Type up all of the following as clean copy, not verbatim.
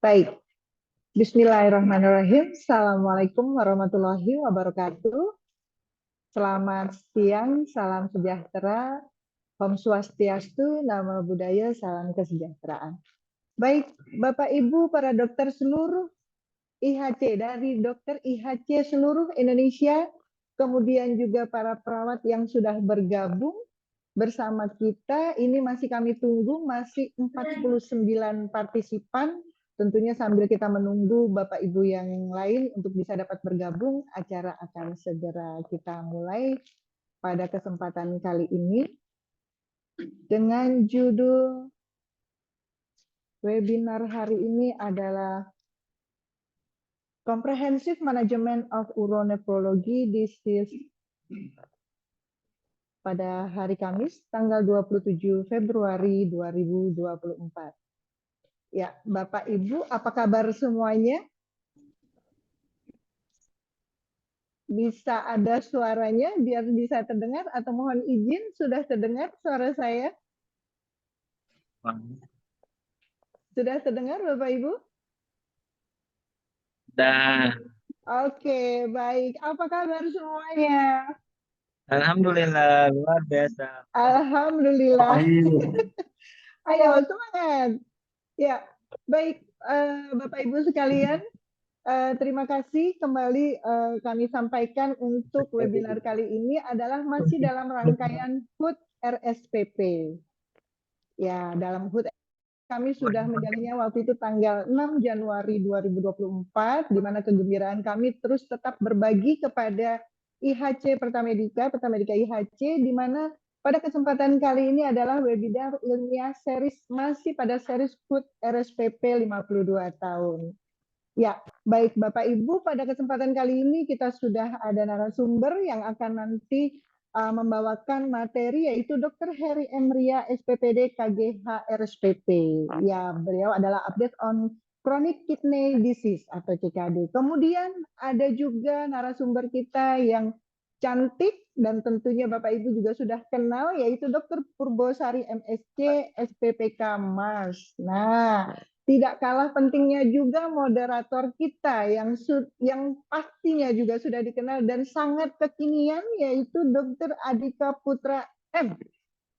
Baik, Bismillahirrahmanirrahim. Assalamualaikum warahmatullahi wabarakatuh. Selamat siang, salam sejahtera, Om Swastiastu, Namo Buddhaya, salam kesejahteraan. Baik, Bapak Ibu para dokter seluruh IHC, dari dokter IHC seluruh Indonesia, kemudian juga para perawat yang sudah bergabung bersama kita, ini masih kami tunggu, masih 49 partisipan. Tentunya sambil kita menunggu Bapak Ibu yang lain untuk bisa dapat bergabung, acara akan segera kita mulai pada kesempatan kali ini dengan judul webinar hari ini adalah Comprehensive Management of Uronephrology Disease pada hari Kamis tanggal 27 Februari 2024. Ya, Bapak Ibu, apa kabar semuanya? Bisa ada suaranya biar bisa terdengar atau mohon izin sudah terdengar suara saya? Sudah terdengar Bapak Ibu? Dan Oke, baik. Apa kabar semuanya? alhamdulillah luar biasa. Alhamdulillah. Baik. Ayo semangat. Ya, baik Bapak Ibu sekalian, terima kasih kembali kami sampaikan untuk webinar kali ini adalah masih dalam rangkaian HUT RSPP. Ya, dalam HUT kami sudah menjalannya waktu itu tanggal 6 Januari 2024, di mana kegembiraan kami terus tetap berbagi kepada IHC Pertamedika IHC, di mana pada kesempatan kali ini adalah webinar ilmiah series masih pada series HUT RSPP 52 tahun. Ya, baik Bapak Ibu, pada kesempatan kali ini kita sudah ada narasumber yang akan nanti membawakan materi, yaitu Dr. Heri Emria, SPPD KGH RSPP. Ya, beliau adalah update on chronic kidney disease atau CKD. Kemudian ada juga narasumber kita yang cantik dan tentunya Bapak Ibu juga sudah kenal, yaitu Dr. Purbosari MSc, SPPK Mars. Nah, tidak kalah pentingnya juga moderator kita yang pastinya juga sudah dikenal dan sangat kekinian, yaitu Dr. Adhika Putra M.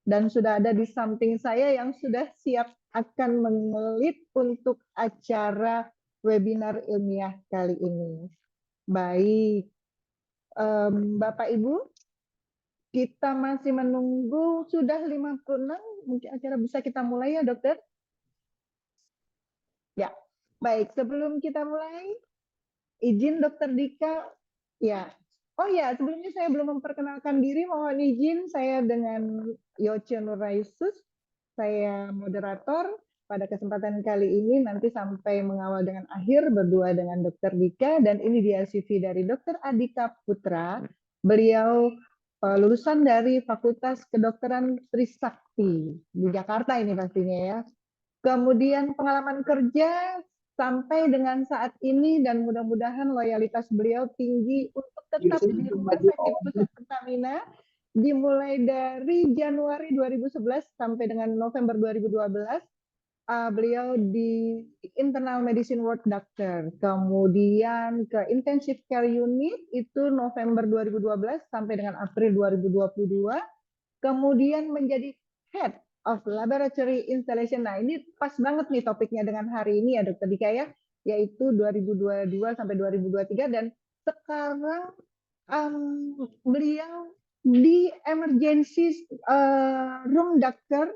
Dan sudah ada di samping saya yang sudah siap akan mengelit untuk acara webinar ilmiah kali ini. Baik, Bapak Ibu, kita masih menunggu, sudah 56, mungkin acara bisa kita mulai ya dokter? Ya, baik. Sebelum kita mulai, izin Dokter Dika. Ya, oh ya, sebelumnya saya belum memperkenalkan diri. Mohon izin, saya dengan Yoce Nuraisus. Saya moderator pada kesempatan kali ini. Nanti sampai mengawal dengan akhir berdua dengan Dokter Dika. Dan ini dia CV dari Dokter Adhika Putra. Beliau lulusan dari Fakultas Kedokteran Trisakti di Jakarta ini pastinya ya. Kemudian pengalaman kerja sampai dengan saat ini dan mudah-mudahan loyalitas beliau tinggi untuk tetap di Rumah Sakit Pusat Pertamina dimulai dari Januari 2011 sampai dengan November 2012. Beliau di Internal Medicine Ward Doctor, kemudian ke Intensive Care Unit itu November 2012 sampai dengan April 2022, kemudian menjadi Head of Laboratory Installation. Nah, ini pas banget nih topiknya dengan hari ini ya Dokter Dika ya, yaitu 2022 sampai 2023, dan sekarang beliau di emergency room doctor,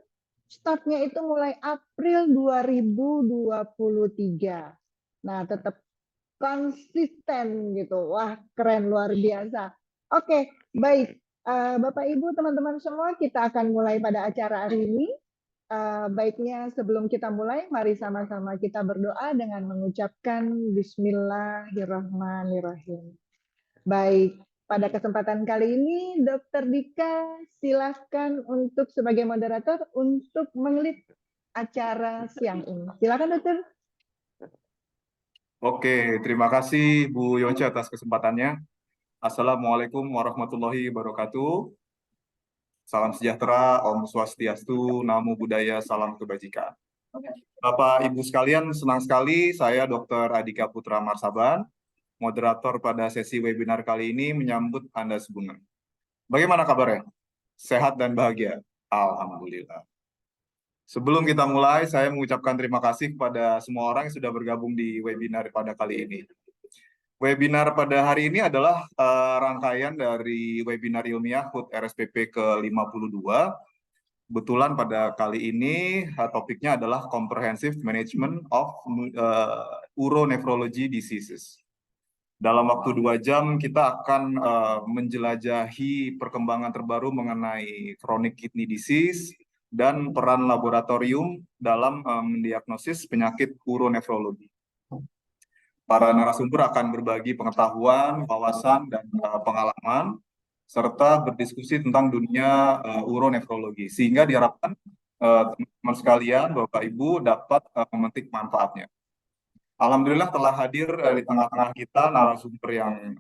startnya itu mulai April 2023. Nah, tetap konsisten gitu. Wah, keren, luar biasa. Oke, baik. Bapak, Ibu, teman-teman semua, kita akan mulai pada acara hari ini. Baiknya sebelum kita mulai, mari sama-sama kita berdoa dengan mengucapkan Bismillahirrahmanirrahim. Baik, pada kesempatan kali ini, Dokter Dika, silahkan untuk sebagai moderator untuk mengelit acara siang ini. Silakan, Dokter. Oke, terima kasih Bu Yonce atas kesempatannya. Assalamualaikum warahmatullahi wabarakatuh. Salam sejahtera, Om Swastiastu, Namo Buddhaya, salam kebajikan. Bapak Ibu sekalian, senang sekali saya Dr. Adhika Putra Marsaban, moderator pada sesi webinar kali ini menyambut Anda semua. Bagaimana kabarnya? Sehat dan bahagia? Alhamdulillah. Sebelum kita mulai, saya mengucapkan terima kasih kepada semua orang yang sudah bergabung di webinar pada kali ini. Webinar pada hari ini adalah rangkaian dari webinar ilmiah HUT RSPP ke-52. Kebetulan pada kali ini topiknya adalah Comprehensive Management of Uronephrology Diseases. Dalam waktu 2 jam kita akan menjelajahi perkembangan terbaru mengenai chronic kidney disease dan peran laboratorium dalam mendiagnosis penyakit uronefrologi. Para narasumber akan berbagi pengetahuan, wawasan, dan pengalaman, serta berdiskusi tentang dunia uronefrologi, sehingga diharapkan teman-teman sekalian, Bapak Ibu dapat memetik manfaatnya. Alhamdulillah telah hadir di tengah-tengah kita narasumber yang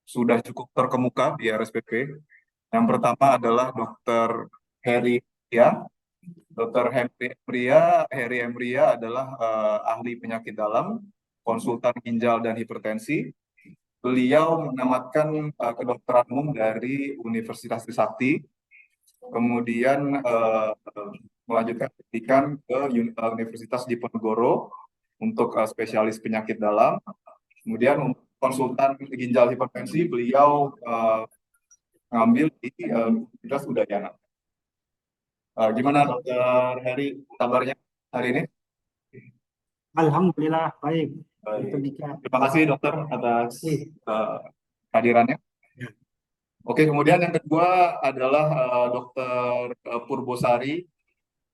sudah cukup terkemuka di RSPP. Yang pertama adalah Dr. Heri Emria. Dr. Heri Emria adalah ahli penyakit dalam, konsultan ginjal dan hipertensi. Beliau menamatkan kedokteran umum dari Universitas Trisakti, kemudian melanjutkan pendidikan ke Universitas Diponegoro untuk spesialis penyakit dalam. Kemudian untuk konsultan ginjal hipertensi, beliau mengambil di Universitas Udayana. Gimana Dr. Heri kabarnya hari ini? Alhamdulillah baik. Terima kasih dokter atas kehadirannya. Oke, kemudian yang kedua adalah Dr. Purbosari.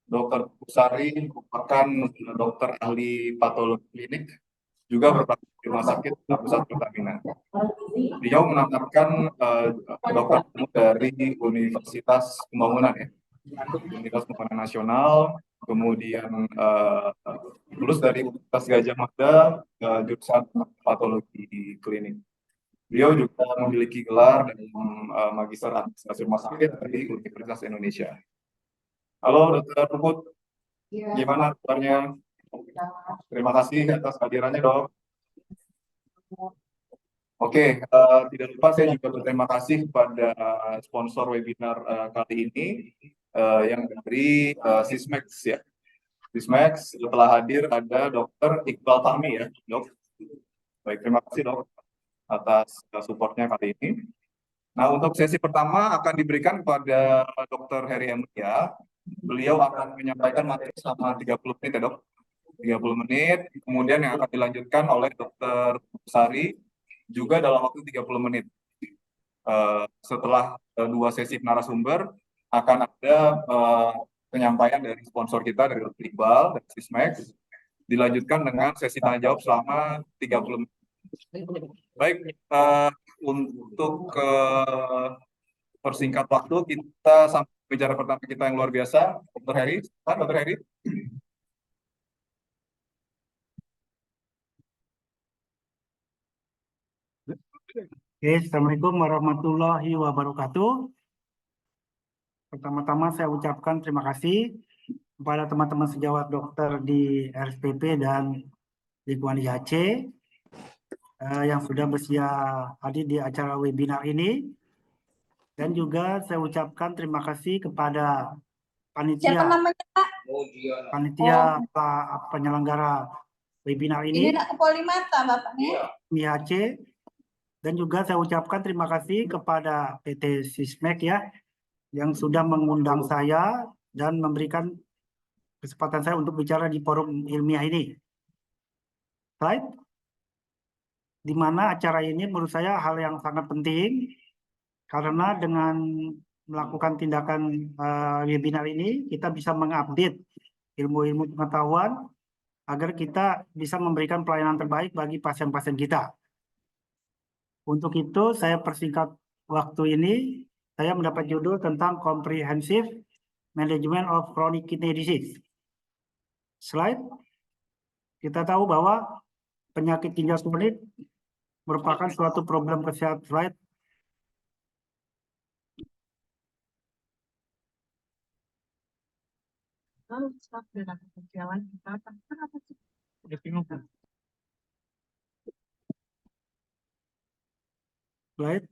Dr. Purbosari merupakan dokter ahli patologi klinik, juga berpraktik di Rumah Sakit Pusat Pertamina. Beliau menamatkan dokter dari Universitas Pembangunan ya, Universitas Pembangunan Nasional, kemudian lulus dari Universitas Gajah Mada jurusan patologi klinik. Beliau juga memiliki gelar dan magister administrasi rumah sakit dari Universitas Indonesia. Halo Dr. Puput, gimana kabarnya? Terima kasih atas kehadirannya dok. Oke, tidak lupa saya juga berterima kasih kepada sponsor webinar kali ini yang dari Sysmex ya. Sysmex setelah hadir ada Dr. Iqbal Fahmi ya, dok. Baik, terima kasih dok atas supportnya kali ini. Nah, untuk sesi pertama akan diberikan kepada Dr. Heri Emria. Beliau akan menyampaikan materi selama 30 menit ya dok. 30 menit, kemudian yang akan dilanjutkan oleh Dr. Sari juga dalam waktu 30 menit. Setelah 2 sesi narasumber, akan ada penyampaian dari sponsor kita, dari Dr. Iqbal, dari Sysmex, dilanjutkan dengan sesi tanya jawab selama 30 menit. Baik, untuk persingkat waktu, kita sampai bicara pertama kita yang luar biasa, Dr. Heri. Dr. Heri. Oke, Assalamualaikum warahmatullahi wabarakatuh. Pertama-tama saya ucapkan terima kasih kepada teman-teman sejawat dokter di RSPP dan lingkungan IHC yang sudah bersedia hadir di acara webinar ini. Dan juga saya ucapkan terima kasih kepada panitia penyelenggara webinar ini, IHC. Dan juga saya ucapkan terima kasih kepada PT Sysmex ya, yang sudah mengundang saya dan memberikan kesempatan saya untuk bicara di forum ilmiah ini. Slide. Di mana acara ini menurut saya hal yang sangat penting, karena dengan melakukan tindakan webinar ini, kita bisa mengupdate ilmu-ilmu pengetahuan agar kita bisa memberikan pelayanan terbaik bagi pasien-pasien kita. Untuk itu, saya persingkat waktu ini, saya mendapat judul tentang Comprehensive Management of Chronic Kidney Disease. Slide. Kita tahu bahwa penyakit ginjal kronik merupakan suatu problem kesehatan. Slide. Slide.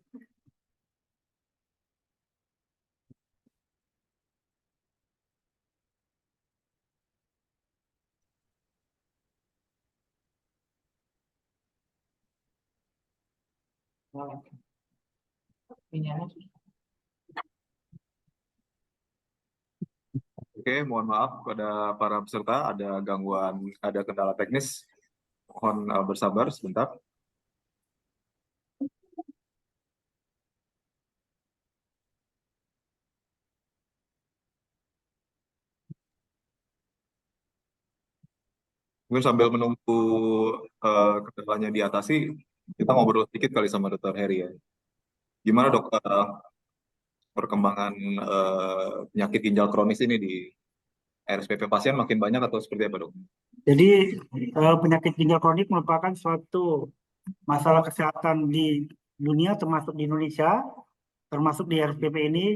Oke, mohon maaf kepada para peserta, ada gangguan, ada kendala teknis. Mohon bersabar sebentar. Mungkin sambil menunggu kendalanya diatasi, kita ngobrol sedikit kali sama Dr. Heri ya. Gimana dok perkembangan penyakit ginjal kronis ini di RSPP pasien makin banyak atau seperti apa dok? Jadi penyakit ginjal kronik merupakan suatu masalah kesehatan di dunia, termasuk di Indonesia, termasuk di RSPP ini.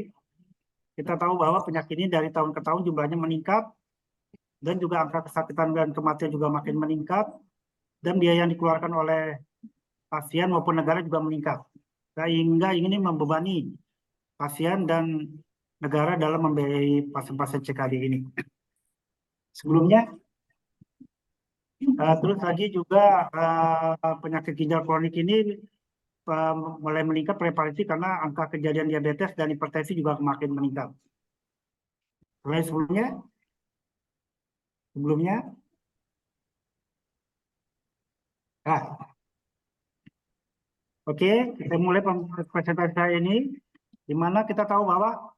Kita tahu bahwa penyakit ini dari tahun ke tahun jumlahnya meningkat, dan juga angka kesakitan dan kematian juga makin meningkat, dan biaya yang dikeluarkan oleh pasien maupun negara juga meningkat. Sehingga ini membebani pasien dan negara dalam membiayai pasien-pasien CKD ini. Sebelumnya, terus lagi juga penyakit ginjal kronik ini mulai meningkat prevalensi karena angka kejadian diabetes dan hipertensi juga makin meningkat. Sebelumnya, oke, kita mulai presentasi saya ini, di mana kita tahu bahwa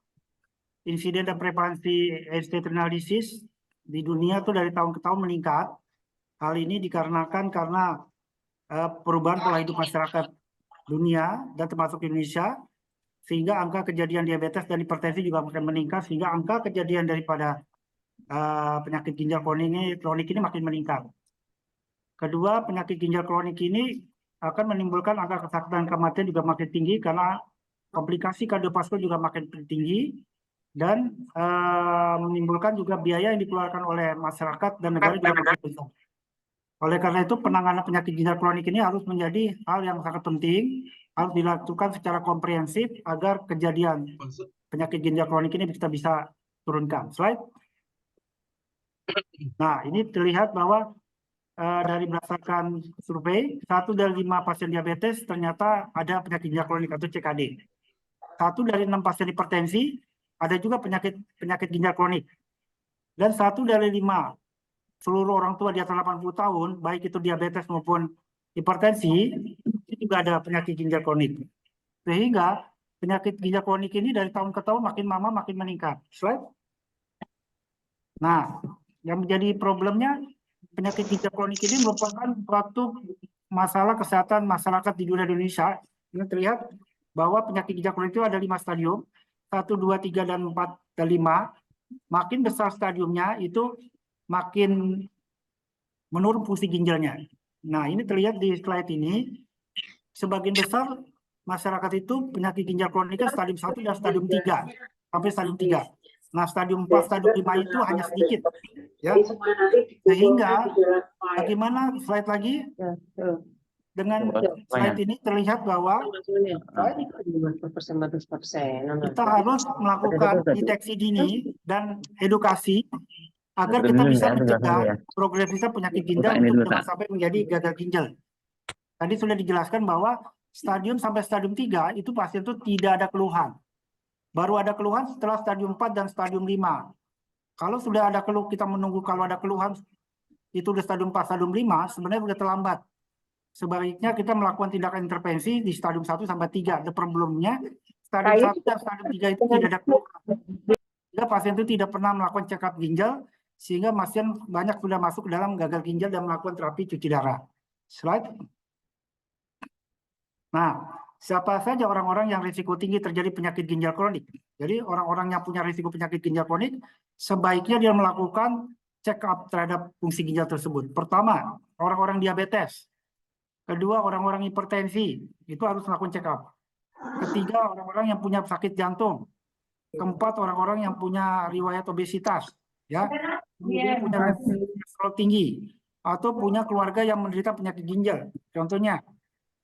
insiden dan prevalensi end-stage renal disease di dunia itu dari tahun ke tahun meningkat. Hal ini dikarenakan karena perubahan pola hidup masyarakat dunia dan termasuk Indonesia, sehingga angka kejadian diabetes dan hipertensi juga makin meningkat, sehingga angka kejadian daripada penyakit ginjal kronik ini makin meningkat. Kedua, penyakit ginjal kronik ini akan menimbulkan angka kesakitan dan kematian juga makin tinggi karena komplikasi kardiovaskular juga makin tinggi, dan menimbulkan juga biaya yang dikeluarkan oleh masyarakat dan negara juga makin besar. Oleh karena itu, penanganan penyakit ginjal kronik ini harus menjadi hal yang sangat penting, harus dilakukan secara komprehensif agar kejadian penyakit ginjal kronik ini kita bisa turunkan. Slide. Nah, ini terlihat bahwa dari berdasarkan survei, 1 dari 5 pasien diabetes ternyata ada penyakit ginjal kronik atau CKD. 1 dari 6 pasien hipertensi ada juga penyakit ginjal kronik. Dan 1 dari 5 seluruh orang tua di atas 80 tahun, baik itu diabetes maupun hipertensi, itu juga ada penyakit ginjal kronik. Sehingga penyakit ginjal kronik ini dari tahun ke tahun makin lama makin meningkat. Slide. Nah, yang menjadi problemnya, penyakit ginjal kronik ini merupakan suatu masalah kesehatan masyarakat di dunia Indonesia. Ini terlihat bahwa penyakit ginjal kronik itu ada 5 stadium, 1, 2, 3, dan 4, dan 5. Makin besar stadiumnya itu makin menurun fungsi ginjalnya. Nah, ini terlihat di slide ini, sebagian besar masyarakat itu penyakit ginjal kronik stadium 1 dan stadium 3, sampai stadium 3. Nah, stadium 4, stadium 5 itu hanya sedikit. Ya. Sehingga, bagaimana slide lagi? Dengan slide ini terlihat bahwa kita harus melakukan deteksi dini dan edukasi agar kita bisa mencegah progresif penyakit ginjal untuk jangan sampai menjadi gagal ginjal. Tadi sudah dijelaskan bahwa stadium sampai stadium 3 itu pasien itu tidak ada keluhan. Baru ada keluhan setelah stadium 4 dan stadium 5. Kalau sudah ada keluh, kita menunggu kalau ada keluhan itu udah stadium 4, stadium 5, sebenarnya sudah terlambat. Sebaiknya kita melakukan tindakan intervensi di stadium 1 sampai 3. The problemnya stadium 1 dan stadium 3 itu tidak ada keluhan. Sehingga pasien itu tidak pernah melakukan check up ginjal, sehingga pasien banyak sudah masuk ke dalam gagal ginjal dan melakukan terapi cuci darah. Slide. Nah, siapa saja orang-orang yang risiko tinggi terjadi penyakit ginjal kronik? Jadi orang-orang yang punya risiko penyakit ginjal kronik, sebaiknya dia melakukan check up terhadap fungsi ginjal tersebut. Pertama, orang-orang diabetes. Kedua, orang-orang hipertensi. Itu harus melakukan check up. Ketiga, orang-orang yang punya sakit jantung. Keempat, orang-orang yang punya riwayat obesitas. ya, kemudian punya kolesterol tinggi, atau punya keluarga yang menderita penyakit ginjal. Contohnya,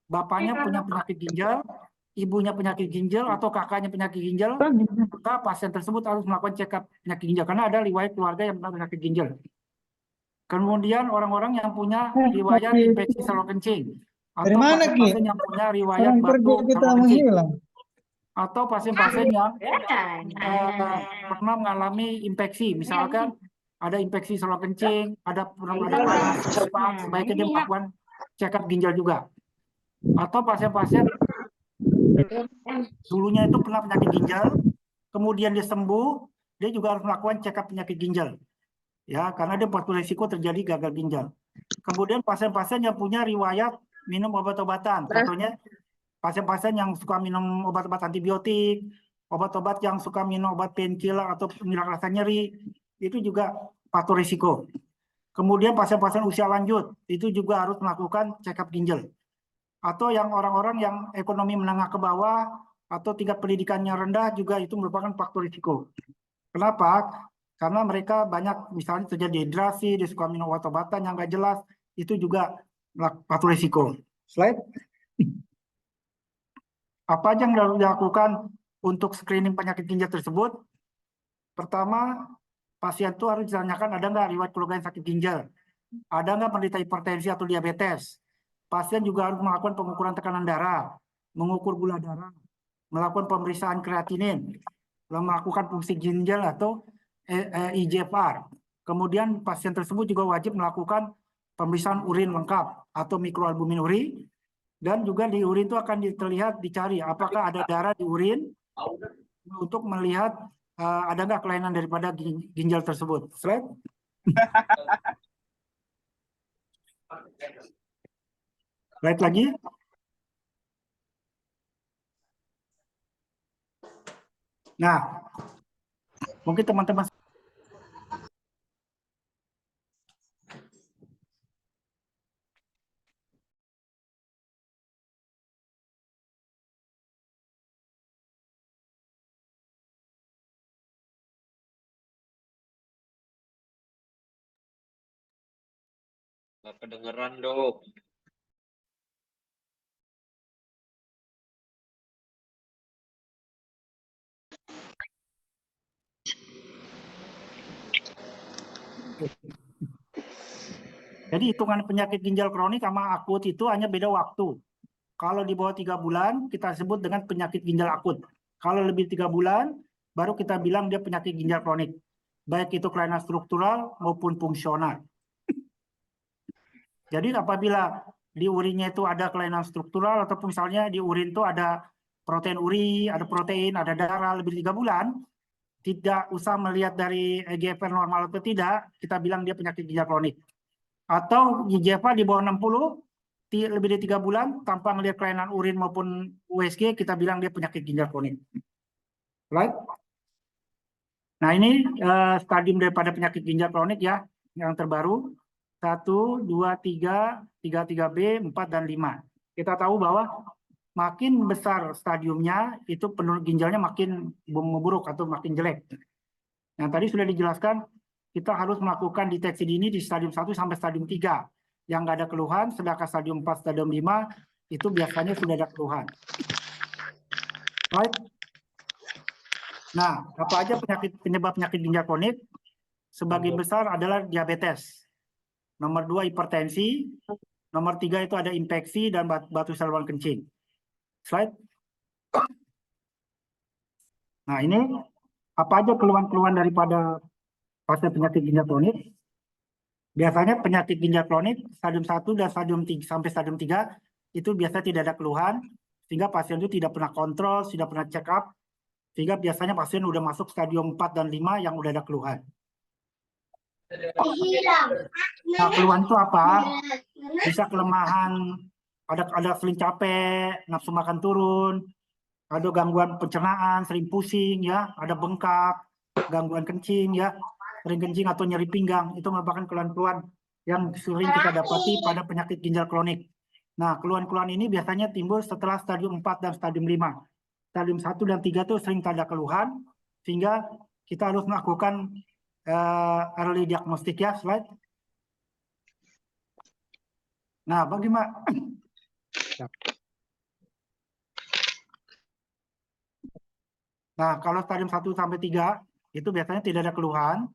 bapaknya punya penyakit ginjal, ibunya penyakit ginjal, atau kakaknya penyakit ginjal, maka pasien tersebut harus melakukan check up penyakit ginjal karena ada riwayat keluarga yang punya penyakit ginjal. Kemudian orang-orang yang punya riwayat infeksi saluran kencing, atau pasien-pasien yang punya riwayat batuk saluran kencing, atau pasien-pasien yang pernah mengalami infeksi, misalkan ada infeksi saluran kencing, ada panas, sebaiknya dia melakukan check up ginjal juga. Atau pasien-pasien dulunya itu pernah penyakit ginjal, kemudian dia sembuh, dia juga harus melakukan check up penyakit ginjal. Ya, karena dia faktor risiko terjadi gagal ginjal. Kemudian pasien-pasien yang punya riwayat minum obat-obatan, contohnya pasien-pasien yang suka minum obat-obat antibiotik, obat-obat yang suka minum obat painkiller atau penghilang rasa nyeri, itu juga faktor risiko. Kemudian pasien-pasien usia lanjut, itu juga harus melakukan check up ginjal. Atau yang orang-orang yang ekonomi menengah ke bawah atau tingkat pendidikannya rendah juga itu merupakan faktor risiko. Kenapa? Karena mereka banyak misalnya terjadi dehidrasi, dia suka minum obat-obatan yang nggak jelas, itu juga faktor risiko. Slide. Apa aja yang harus dilakukan untuk screening penyakit ginjal tersebut? Pertama, pasien itu harus ditanyakan ada nggak riwayat keluarga yang sakit ginjal, ada nggak penderita hipertensi atau diabetes. Pasien juga harus melakukan pengukuran tekanan darah, mengukur gula darah, melakukan pemeriksaan kreatinin, melakukan fungsi ginjal atau eGFR. Kemudian pasien tersebut juga wajib melakukan pemeriksaan urin lengkap atau mikroalbumin urin, dan juga di urin itu akan terlihat dicari apakah ada darah di urin untuk melihat ada nggak kelainan daripada ginjal tersebut. Slide. Slide lagi. Nah, mungkin teman-teman Nggak kedengeran, Dok. Jadi hitungan penyakit ginjal kronik sama akut itu hanya beda waktu. Kalau di bawah 3 bulan, kita sebut dengan penyakit ginjal akut. Kalau lebih 3 bulan, baru kita bilang dia penyakit ginjal kronik. Baik itu kelainan struktural maupun fungsional. Jadi apabila di urinnya itu ada kelainan struktural, atau misalnya di urin itu ada protein uri, ada protein, ada darah lebih 3 bulan, tidak usah melihat dari eGFR normal atau tidak, kita bilang dia penyakit ginjal kronik. Atau eGFR di bawah 60, lebih dari 3 bulan tanpa melihat kelainan urin maupun USG, kita bilang dia penyakit ginjal kronik. Right? Nah, ini stadium daripada penyakit ginjal kronik ya, yang terbaru. 1, 2, 3, 3B, 4, dan 5. Kita tahu bahwa makin besar stadiumnya, itu penurun ginjalnya makin memburuk atau makin jelek. Yang tadi sudah dijelaskan, kita harus melakukan deteksi dini di stadium 1 sampai stadium 3. Yang nggak ada keluhan, sedangkan stadium 4, stadium 5, itu biasanya sudah ada keluhan. Right? Nah, apa aja penyebab penyakit ginjal kronik? Sebagian besar adalah diabetes. Nomor 2 hipertensi. Nomor 3 itu ada infeksi dan batu saluran kencing. Slide. Nah, ini apa aja keluhan-keluhan daripada pasien penyakit ginjal kronik? Biasanya penyakit ginjal kronik stadium 1 dan stadium 3 sampai stadium 3 itu biasanya tidak ada keluhan, sehingga pasien itu tidak pernah kontrol, tidak pernah check up, sehingga biasanya pasien udah masuk stadium 4 dan 5 yang udah ada keluhan. Nah, keluhan itu apa? Bisa kelemahan, ada sering capek, nafsu makan turun, ada gangguan pencernaan, sering pusing ya, ada bengkak, gangguan kencing ya, sering kencing atau nyeri pinggang, itu merupakan keluhan-keluhan yang sering kita dapati pada penyakit ginjal kronik. Nah, keluhan-keluhan ini biasanya timbul setelah stadium 4 dan stadium 5. Stadium 1 dan 3 itu sering tak ada keluhan, sehingga kita harus melakukan early diagnostic ya, slide. Nah, bagaimana? Nah, kalau stadium 1 sampai 3 itu biasanya tidak ada keluhan.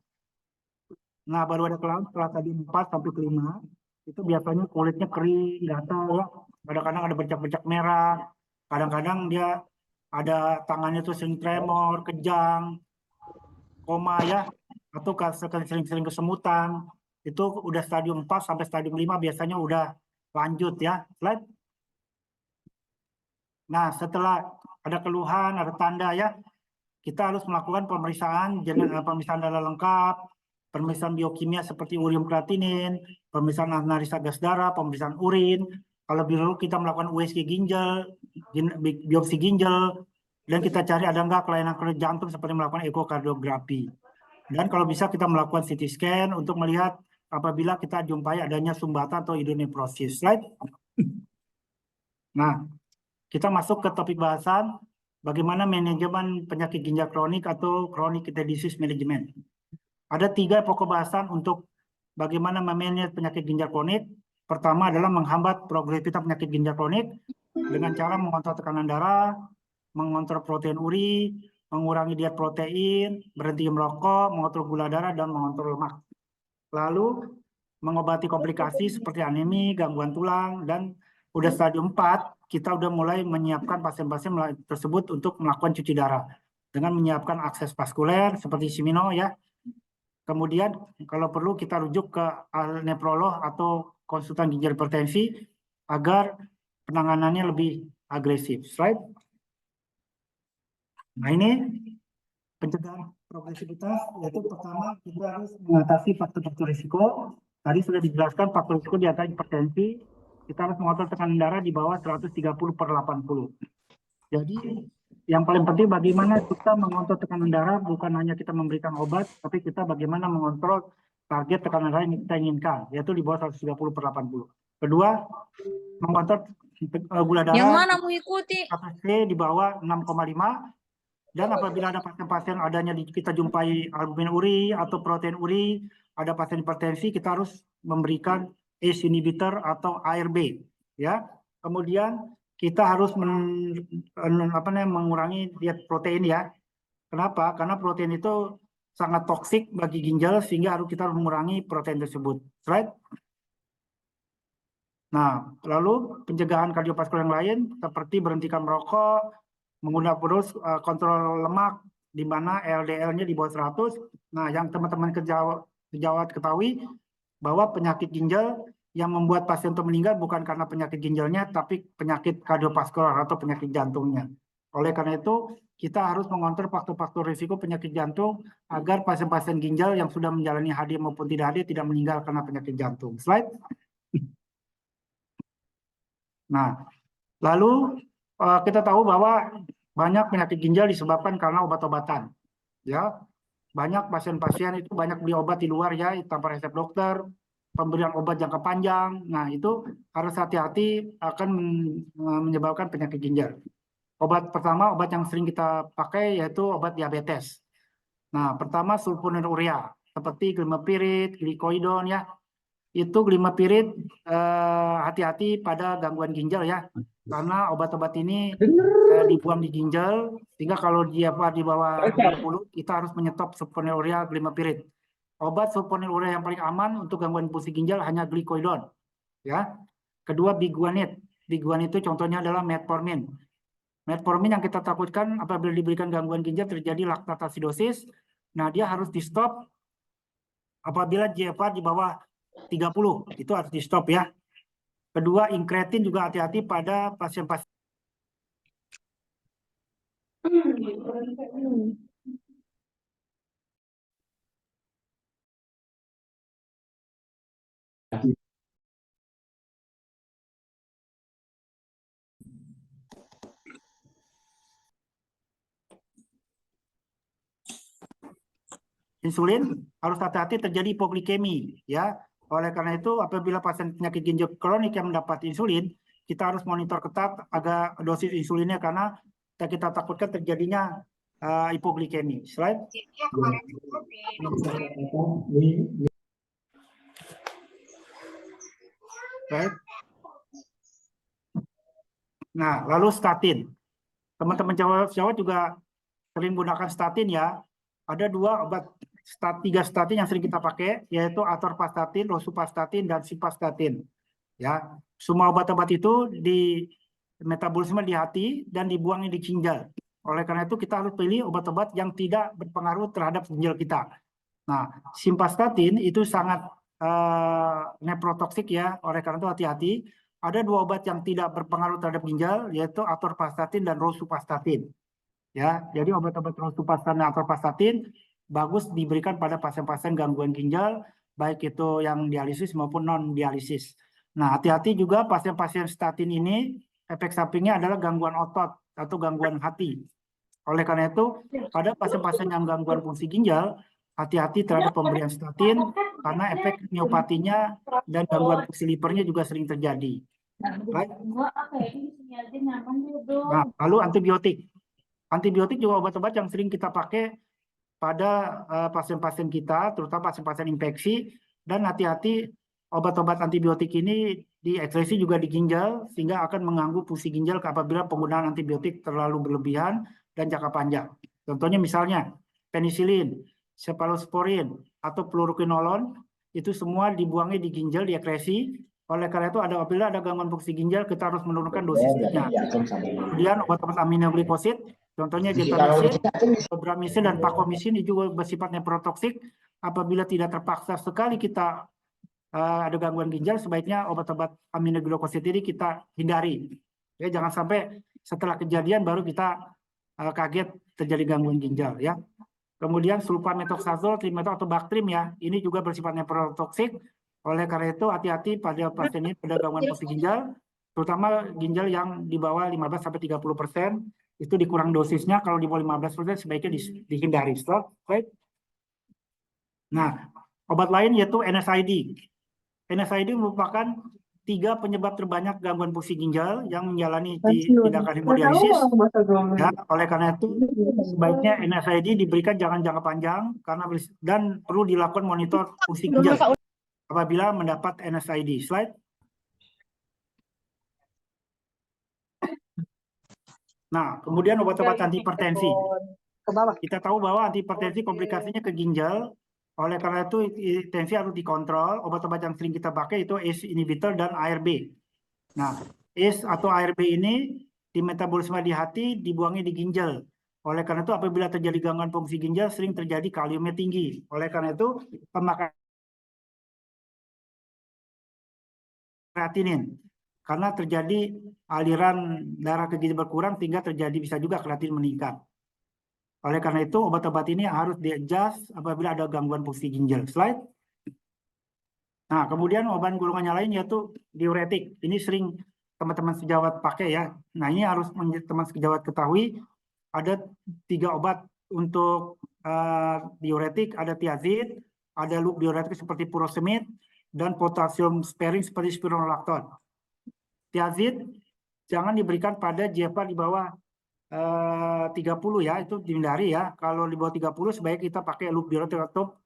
Nah, baru ada keluhan setelah stadium 4 sampai ke 5. Itu biasanya kulitnya kering, gatal ya. Kadang-kadang ada bercak-bercak merah. Kadang-kadang dia ada tangannya tuh sering tremor, kejang, koma ya, atau sering-sering kesemutan. Itu udah stadium 4 sampai stadium 5 biasanya udah lanjut ya. Slide. Nah, setelah ada keluhan, ada tanda ya, kita harus melakukan pemeriksaan darah lengkap, pemeriksaan biokimia seperti urium kreatinin, pemeriksaan analisa gas darah, pemeriksaan urin. Kalau perlu kita melakukan USG ginjal, biopsi ginjal, dan kita cari ada nggak kelainan jantung seperti melakukan ekokardiografi. Dan kalau bisa kita melakukan CT scan untuk melihat apabila kita jumpai adanya sumbatan atau hidronefrosis. Right? Nah, kita masuk ke topik bahasan bagaimana manajemen penyakit ginjal kronik atau chronic kidney disease management. Ada 3 pokok bahasan untuk bagaimana memanage penyakit ginjal kronik. Pertama adalah menghambat progresivitas penyakit ginjal kronik dengan cara mengontrol tekanan darah, mengontrol protein uri, mengurangi diet protein, berhenti merokok, mengontrol gula darah, dan mengontrol lemak. Lalu mengobati komplikasi seperti anemi, gangguan tulang, dan udah stadium 4, kita udah mulai menyiapkan pasien-pasien tersebut untuk melakukan cuci darah dengan menyiapkan akses vaskuler seperti Simino ya. Kemudian kalau perlu kita rujuk ke nefrolog atau konsultan ginjal hipertensi agar penanganannya lebih agresif. Slide. Nah, ini pencegahan progresivitas, yaitu pertama kita harus mengatasi faktor-faktor risiko. Tadi sudah dijelaskan faktor risiko di antara hipertensi, kita harus mengontrol tekanan darah di bawah 130/80. Jadi yang paling penting bagaimana kita mengontrol tekanan darah, bukan hanya kita memberikan obat, tapi kita bagaimana mengontrol target tekanan darah yang kita inginkan, yaitu di bawah 130/80. Kedua, mengontrol gula darah yang mana mau ikuti di bawah 6,5. Dan apabila ada pasien-pasien adanya kita jumpai albumin uri atau protein uri, ada pasien hipertensi, kita harus memberikan ACE inhibitor atau ARB ya. Kemudian kita harus mengurangi diet protein ya. Kenapa? Karena protein itu sangat toksik bagi ginjal sehingga kita harus mengurangi protein tersebut. Right? Nah, lalu pencegahan kardiovaskular yang lain seperti berhentikan merokok, menggunakan terus kontrol lemak di mana LDL-nya di bawah 100. Nah, yang teman-teman sejawat ketahui bahwa penyakit ginjal yang membuat pasien itu meninggal bukan karena penyakit ginjalnya, tapi penyakit kardiovaskular atau penyakit jantungnya. Oleh karena itu, kita harus mengontrol faktor-faktor risiko penyakit jantung agar pasien-pasien ginjal yang sudah menjalani HD maupun tidak HD tidak meninggal karena penyakit jantung. Slide. Nah, lalu kita tahu bahwa banyak penyakit ginjal disebabkan karena obat-obatan. Ya, banyak pasien-pasien itu banyak beli obat di luar ya tanpa resep dokter, pemberian obat jangka panjang. Nah, itu harus hati-hati akan menyebabkan penyakit ginjal. Obat pertama, obat yang sering kita pakai yaitu obat diabetes. Nah, pertama sulfonylurea seperti glimepirid, glikoidon ya. Itu glimepirid hati-hati pada gangguan ginjal ya, karena obat-obat ini dibuang di ginjal sehingga kalau dia di bawah 20 kita harus menyetop sulfonylurea glimepirid. Obat sulfonylurea yang paling aman untuk gangguan fungsi ginjal hanya glikoidon ya. Kedua biguanid. Biguanid itu contohnya adalah metformin. Metformin yang kita takutkan apabila diberikan gangguan ginjal terjadi laktatasidosis. Nah, dia harus di stop apabila GFR di bawah 30, itu harus di stop ya. Kedua, incretin juga hati-hati pada pasien-pasien. Insulin harus hati-hati terjadi hipoglikemi ya. Oleh karena itu apabila pasien penyakit ginjal kronik yang mendapat insulin, kita harus monitor ketat agar dosis insulinnya karena kita takutkan terjadinya hipoglikemi. Slide. Right. Nah, lalu statin. Teman-teman Jawa juga sering gunakan statin ya. Ada tiga statin yang sering kita pakai, yaitu atorvastatin, rosuvastatin, dan simvastatin. Ya, semua obat-obat itu di metabolisme di hati dan dibuangnya di ginjal. Oleh karena itu kita harus pilih obat-obat yang tidak berpengaruh terhadap ginjal kita. Nah, simvastatin itu sangat nephrotoxic ya, oleh karena itu hati-hati. Ada dua obat yang tidak berpengaruh terhadap ginjal, yaitu atorvastatin dan rosuvastatin. Ya, jadi obat-obat rosuvastatin dan atorvastatin bagus diberikan pada pasien-pasien gangguan ginjal, baik itu yang dialisis maupun non-dialisis. Nah, hati-hati juga pasien-pasien statin ini, efek sampingnya adalah gangguan otot atau gangguan hati. Oleh karena itu, pada pasien-pasien yang gangguan fungsi ginjal, hati-hati terhadap pemberian statin, karena efek neopatinya dan gangguan fungsi livernya juga sering terjadi. Right? Nah, lalu antibiotik. Antibiotik juga obat-obat yang sering kita pakai pada pasien-pasien kita, terutama pasien-pasien infeksi, dan hati-hati obat-obat antibiotik ini diekspresi juga di ginjal, sehingga akan mengganggu fungsi ginjal apabila penggunaan antibiotik terlalu berlebihan dan jangka panjang. Contohnya misalnya penisilin, cephalosporin, atau fluoroquinolone, itu semua dibuangnya di ginjal, diekspresi. Oleh karena itu, apabila ada gangguan fungsi ginjal, kita harus menurunkan dosisnya. Kemudian obat-obat aminoglykosid, contohnya gentamicin, cobramicin, dan vancomycin itu juga bersifat nephrotoxic. Apabila tidak terpaksa sekali kita ada gangguan ginjal, sebaiknya obat-obat aminoglykosid ini kita hindari. Ya, jangan sampai setelah kejadian baru kita kaget terjadi gangguan ginjal. Ya. Kemudian sulfamethoxazole, trimetol, atau Bactrim ya, ini juga bersifat nephrotoxic. Oleh karena itu hati-hati pada pasien ini pada gangguan fungsi ginjal, terutama ginjal yang di bawah 15-30%, itu dikurang dosisnya. Kalau di bawah 15% sebaiknya dihindari. Right? Nah, obat lain yaitu NSAID. NSAID merupakan 3 penyebab terbanyak gangguan fungsi ginjal yang menjalani tindakan hemodialisis. Ya, oleh karena itu sebaiknya NSAID diberikan jangan jangka panjang dan perlu dilakukan monitor fungsi ginjal apabila mendapat NSAID. Slide. Nah, kemudian obat-obat antihipertensi. Kita tahu bahwa antihipertensi komplikasinya ke ginjal. Oleh karena itu tensi harus dikontrol. Obat-obat yang sering kita pakai itu ACE inhibitor dan ARB. Nah, ACE atau ARB ini di metabolisme di hati dibuangnya di ginjal. Oleh karena itu apabila terjadi gangguan fungsi ginjal sering terjadi kaliumnya tinggi. Oleh karena itu pemakaian kreatinin, karena terjadi aliran darah ke ginjal berkurang sehingga bisa juga kreatinin meningkat. Oleh karena itu obat-obat ini harus di-adjust apabila ada gangguan fungsi ginjal. Slide. Nah, kemudian obat golongannya lain yaitu diuretik. Ini sering teman-teman sejawat pakai ya. Nah, ini harus teman sejawat ketahui ada 3 obat untuk diuretik, ada thiazid, ada loop diuretik seperti furosemid, dan potasium sparing seperti spironolakton. Thiazid jangan diberikan pada GFR di bawah 30 ya, itu dihindari ya. Kalau di bawah 30 sebaiknya kita pakai loop diuretik atau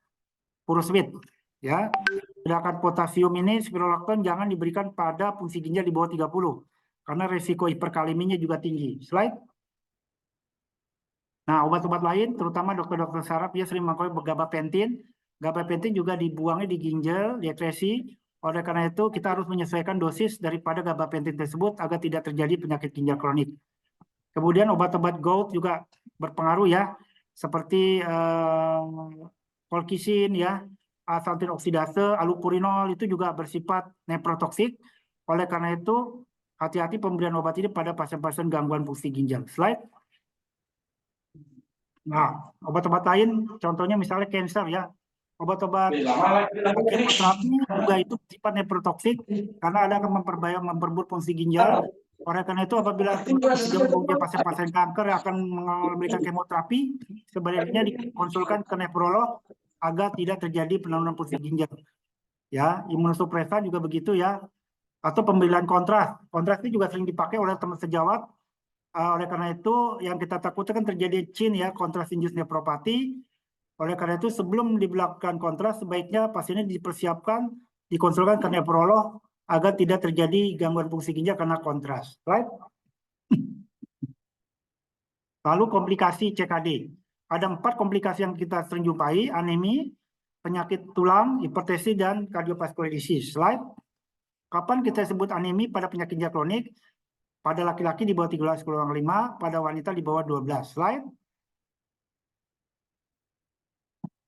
furosemid ya. Sedangkan potasium ini spironolakton jangan diberikan pada fungsi ginjal di bawah 30 karena resiko hiperkaleminya juga tinggi. Slide. Nah, obat-obat lain terutama dokter-dokter saraf dia sering memakai gabapentin. Gabapentin juga dibuangnya di ginjal, diekspresi. Oleh karena itu kita harus menyesuaikan dosis daripada gabapentin tersebut agar tidak terjadi penyakit ginjal kronik. Kemudian obat-obat gout juga berpengaruh ya, seperti colchicine ya, asantin oksidase, allopurinol itu juga bersifat nephrotoxic. Oleh karena itu hati-hati pemberian obat ini pada pasien-pasien gangguan fungsi ginjal. Slide. Nah, obat-obat lain contohnya misalnya cancer ya. Obat-obat kemoterapi juga itu bersifat nephrotoxic karena ada akan memperburuk fungsi ginjal. Oleh karena itu apabila pasien-pasien kanker yang akan memberikan kemoterapi, sebaiknya dikonsulkan ke nefrolog agar tidak terjadi penurunan fungsi ginjal. Ya, imunosupresan juga begitu ya. Atau pemberian kontras. Kontras ini juga sering dipakai oleh teman sejawat Oleh karena itu yang kita takutkan terjadi CIN ya, contrast induced nephropathy. Oleh karena itu sebelum dilakukan kontras sebaiknya pasiennya dipersiapkan, dikonsulkan ke nefrolog agar tidak terjadi gangguan fungsi ginjal karena kontras. Right? Lalu komplikasi CKD. Ada 4 komplikasi yang kita sering jumpai, anemi, penyakit tulang, hipertensi, dan cardiovascular disease. Slide. Kapan kita sebut anemi pada penyakit ginjal kronik? Pada laki-laki di bawah 13,5, pada wanita di bawah 12. Slide.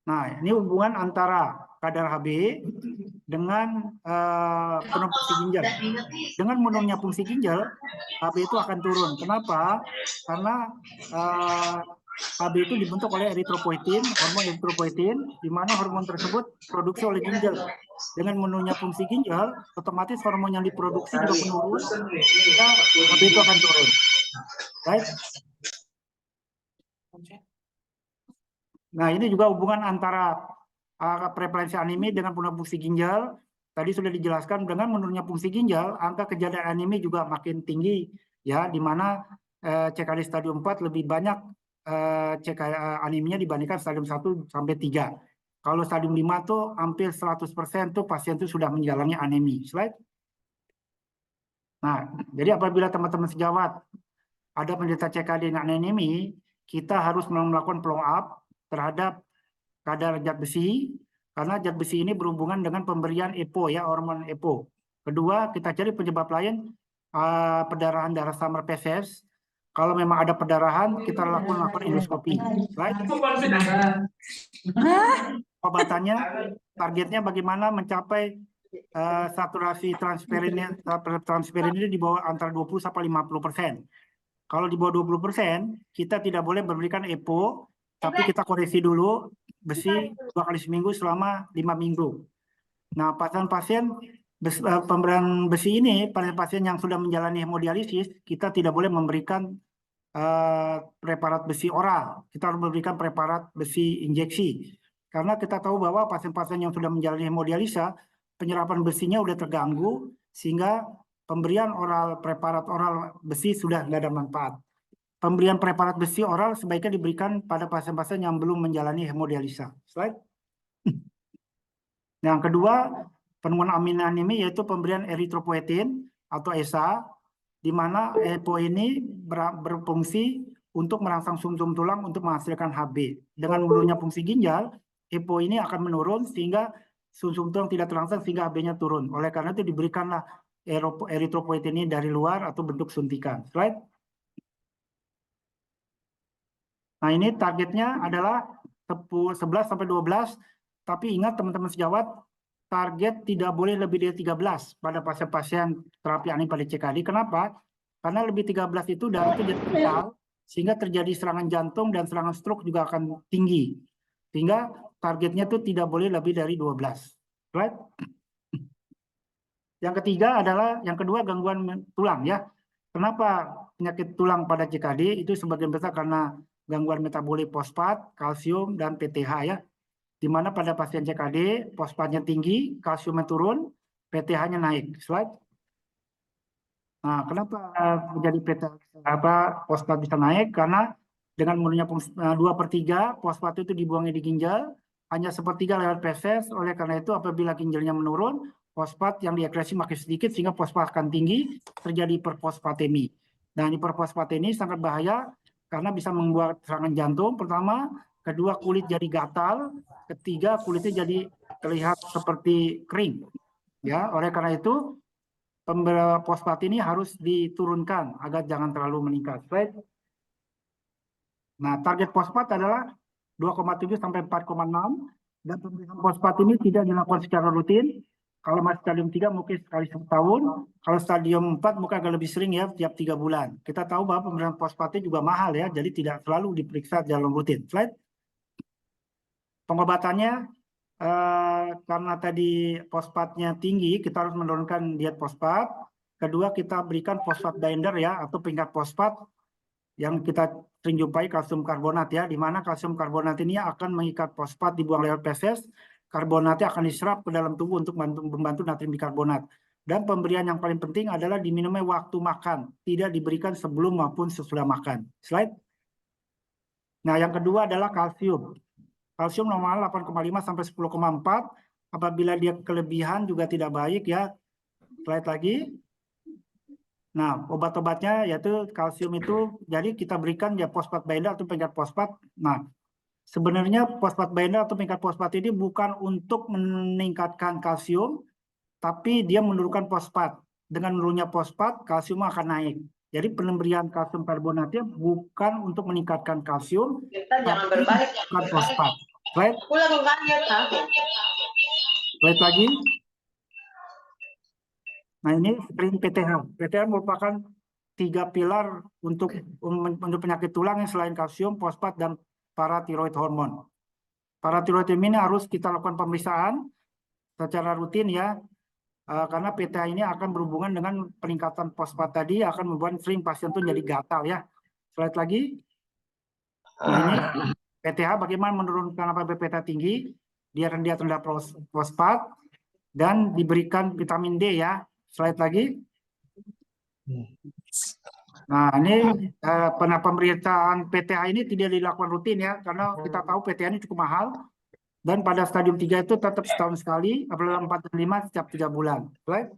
Nah, ini hubungan antara kadar Hb dengan penurunan fungsi ginjal. Dengan menurunnya fungsi ginjal, Hb itu akan turun. Kenapa? Karena Hb itu dibentuk oleh eritropoietin, hormon eritropoietin, di mana hormon tersebut produksi oleh ginjal. Dengan menurunnya fungsi ginjal, otomatis hormon yang diproduksi juga menurun, sehingga Hb itu akan turun. Baik. Nah, ini juga hubungan antara prevalensi anemi dengan penurunan fungsi ginjal. Tadi sudah dijelaskan dengan menurunnya fungsi ginjal, angka kejadian anemi juga makin tinggi, ya, di mana CKD stadium 4 lebih banyak aneminya dibandingkan stadium 1 sampai 3. Kalau stadium 5 tuh hampir 100% tuh pasien itu sudah menjalani anemi. Slide. Nah, jadi apabila teman-teman sejawat ada penderita CKD dengan anemi, kita harus melakukan follow up terhadap kadar zat besi, karena zat besi ini berhubungan dengan pemberian EPO, ya, hormon EPO. Kedua, kita cari penyebab lain, perdarahan darah summer feces. Kalau memang ada perdarahan, kita lakukan endoskopi. Obatannya, targetnya bagaimana mencapai saturasi transferin ini di bawah antara 20 sampai 50%. Kalau di bawah 20%, kita tidak boleh memberikan EPO, tapi kita koreksi dulu besi 2 kali seminggu selama 5 minggu. Nah, pasien-pasien pemberian besi ini, pasien yang sudah menjalani hemodialisis, kita tidak boleh memberikan preparat besi oral. Kita harus memberikan preparat besi injeksi. Karena kita tahu bahwa pasien-pasien yang sudah menjalani hemodialisa, penyerapan besinya sudah terganggu, sehingga pemberian preparat oral besi sudah tidak ada manfaat. Pemberian preparat besi oral sebaiknya diberikan pada pasien-pasien yang belum menjalani hemodialisa. Slide. Yang kedua, penemuan anemi yaitu pemberian eritropoietin atau ESA, di mana EPO ini berfungsi untuk merangsang sumsum tulang untuk menghasilkan Hb. Dengan menurunnya fungsi ginjal, EPO ini akan menurun sehingga sumsum tulang tidak terangsang sehingga Hb-nya turun. Oleh karena itu diberikanlah eritropoietin ini dari luar atau bentuk suntikan. Slide. Nah, ini targetnya adalah 11 sampai 12, tapi ingat teman-teman sejawat, target tidak boleh lebih dari 13 pada pasien-pasien terapi anemi pada CKD. Kenapa? Karena lebih 13 itu darah itu jadi kental, sehingga terjadi serangan jantung dan serangan stroke juga akan tinggi. Sehingga targetnya itu tidak boleh lebih dari 12. Right? Yang ketiga adalah, yang kedua gangguan tulang, ya. Kenapa penyakit tulang pada CKD itu sebagian besar karena gangguan metabolik fosfat, kalsium, dan PTH, ya. Di mana pada pasien CKD, fosfatnya tinggi, kalsiumnya turun, PTH-nya naik. Slide. Nah, kenapa menjadi fosfat bisa naik? Karena dengan menurunnya 2/3, fosfat itu dibuangnya di ginjal, hanya 1/3 lewat feses. Oleh karena itu, apabila ginjalnya menurun, fosfat yang diekskresi makin sedikit, sehingga fosfat akan tinggi, terjadi hiperfosfatemi. Dan hiperfosfatemi sangat bahaya, karena bisa membuat serangan jantung pertama, kedua kulit jadi gatal, ketiga kulitnya jadi terlihat seperti kering. Ya, oleh karena itu fosfat ini harus diturunkan agar jangan terlalu meningkat. Right? Nah, target fosfat adalah 2,7 sampai 4,6 dan pemeriksaan fosfat ini tidak dilakukan secara rutin. Kalau masih stadium 3 mungkin sekali setahun, kalau stadium 4 mungkin agak lebih sering, ya, tiap 3 bulan. Kita tahu bahwa pemeriksaan fosfatnya juga mahal, ya, jadi tidak selalu diperiksa dalam rutin. Slide. Pengobatannya, karena tadi fosfatnya tinggi, kita harus menurunkan diet fosfat. Kedua, kita berikan fosfat binder, ya, atau pengingat fosfat yang kita sering jumpai kalsium karbonat, ya, di mana kalsium karbonat ini akan mengikat fosfat dibuang lewat feses. Karbonatnya akan diserap ke dalam tubuh untuk membantu natrium bikarbonat. Dan pemberian yang paling penting adalah diminumnya waktu makan, tidak diberikan sebelum maupun sesudah makan. Slide. Nah, yang kedua adalah kalsium. Kalsium normal 8,5 sampai 10,4. Apabila dia kelebihan juga tidak baik ya. Slide lagi. Nah, obat-obatnya yaitu kalsium itu, jadi kita berikan ya fosfat binder atau peningkat fosfat. Nah, sebenarnya fosfat binder atau peningkat fosfat ini bukan untuk meningkatkan kalsium, tapi dia menurunkan fosfat. Dengan menurunnya fosfat, kalsium akan naik. Jadi pemberian kalsium karbonatnya bukan untuk meningkatkan kalsium, Kita jangan tapi berbalik. bukan fosfat. Slide. Pulang banget, Slide lagi. Nah, ini screen PTH. PTH merupakan 3 pilar untuk penyakit tulang yang selain kalsium, fosfat, dan paratiroid hormon. Paratiroid ini harus kita lakukan pemeriksaan secara rutin ya, karena PTH ini akan berhubungan dengan peningkatan fosfat tadi, akan membuat sering pasien itu jadi gatal ya. Slide lagi. Nah, ini PTH bagaimana menurunkan apabila PTH tinggi, dia rendah fosfat, dan diberikan vitamin D ya. Slide lagi. Nah, ini pemeriksaan PTH ini tidak dilakukan rutin ya, karena kita tahu PTH ini cukup mahal. Dan pada stadium 3 itu tetap setahun sekali, apabila 4 dan 5 setiap 3 bulan. Slide.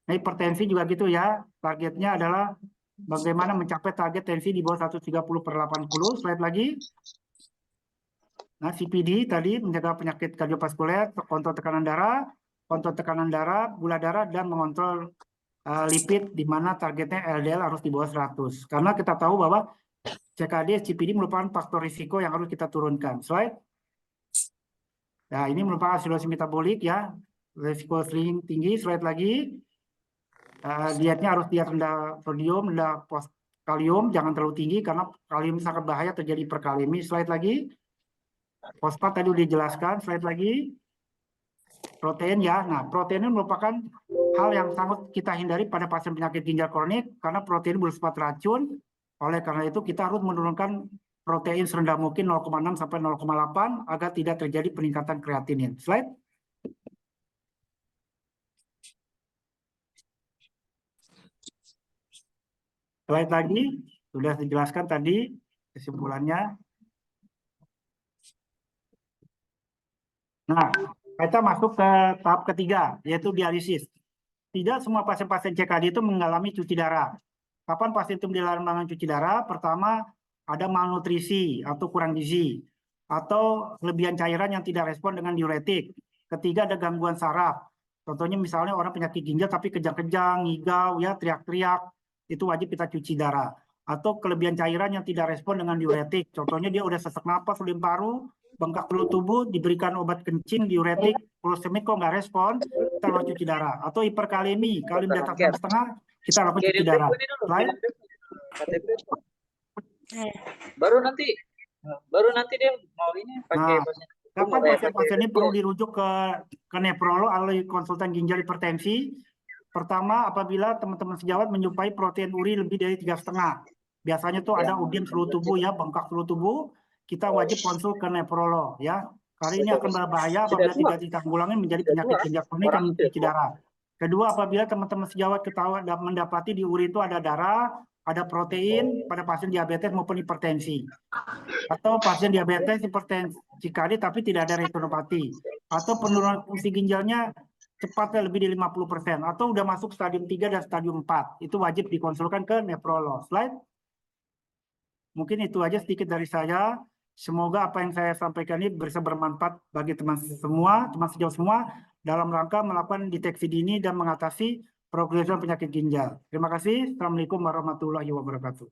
Nah, hipertensi juga gitu ya. Targetnya adalah bagaimana mencapai target tensi di bawah 130/80. Slide lagi. Nah, CPD tadi menjaga penyakit kardiovaskuler, kontrol tekanan darah, gula darah, dan mengontrol lipid, di mana targetnya LDL harus di bawah 100. Karena kita tahu bahwa CKD, CPD merupakan faktor risiko yang harus kita turunkan. Slide. Nah, ini merupakan asidosis metabolik ya, risiko sering tinggi. Slide lagi. Dietnya harus diet rendah sodium, rendah kalium, jangan terlalu tinggi karena kalium sangat bahaya terjadi hiperkalemi. Slide lagi. Fosfat tadi sudah dijelaskan. Slide lagi. Protein ya. Nah, protein ini merupakan hal yang sangat kita hindari pada pasien penyakit ginjal kronik karena protein bersifat racun. Oleh karena itu kita harus menurunkan protein serendah mungkin 0,6 sampai 0,8 agar tidak terjadi peningkatan kreatinin. Slide. Slide lagi, sudah dijelaskan tadi kesimpulannya. Nah, kita masuk ke tahap ketiga, yaitu dialisis. Tidak semua pasien-pasien CKD itu mengalami cuci darah. Kapan pasien itu mengalami cuci darah? Pertama, ada malnutrisi atau kurang gizi, atau kelebihan cairan yang tidak respon dengan diuretik. Ketiga, ada gangguan saraf. Contohnya misalnya orang penyakit ginjal tapi kejang-kejang, ngigau, ya teriak-teriak, itu wajib kita cuci darah. Atau kelebihan cairan yang tidak respon dengan diuretik. Contohnya dia udah sesak napas, udah paru, bengkak seluruh tubuh, diberikan obat kencing, diuretik, furosemid kok nggak respon, kita lakukan cuci darah. Atau hiperkalemi, kalium di atas 6,5, kita lakukan cuci darah. Lain? Baru nanti dia mau ini pakai pasien. Kapan pasien-pasien ini perlu dirujuk ke nefrolog atau konsultan ginjal hipertensi? Pertama, apabila teman-teman sejawat menjumpai protein uri lebih dari 3,5. Biasanya tuh ada udem seluruh tubuh ya, bengkak seluruh tubuh, kita wajib konsul ke nefrolog ya. Karena ini akan berbahaya apabila tidak ditanggulangi menjadi penyakit ginjal kronik yang mencuci darah. Kedua, apabila teman-teman sejawat ketahuan mendapati di urin itu ada darah, ada protein pada pasien diabetes maupun hipertensi. Atau pasien diabetes, hipertensi CKD tapi tidak ada retinopati. Atau penurunan fungsi ginjalnya cepatnya lebih dari 50%. Atau udah masuk stadium 3 dan stadium 4. Itu wajib dikonsulkan ke nefrolog. Slide. Mungkin itu aja sedikit dari saya. Semoga apa yang saya sampaikan ini bisa bermanfaat bagi teman sejauh semua dalam rangka melakukan deteksi dini dan mengatasi progresi penyakit ginjal. Terima kasih. Assalamualaikum warahmatullahi wabarakatuh.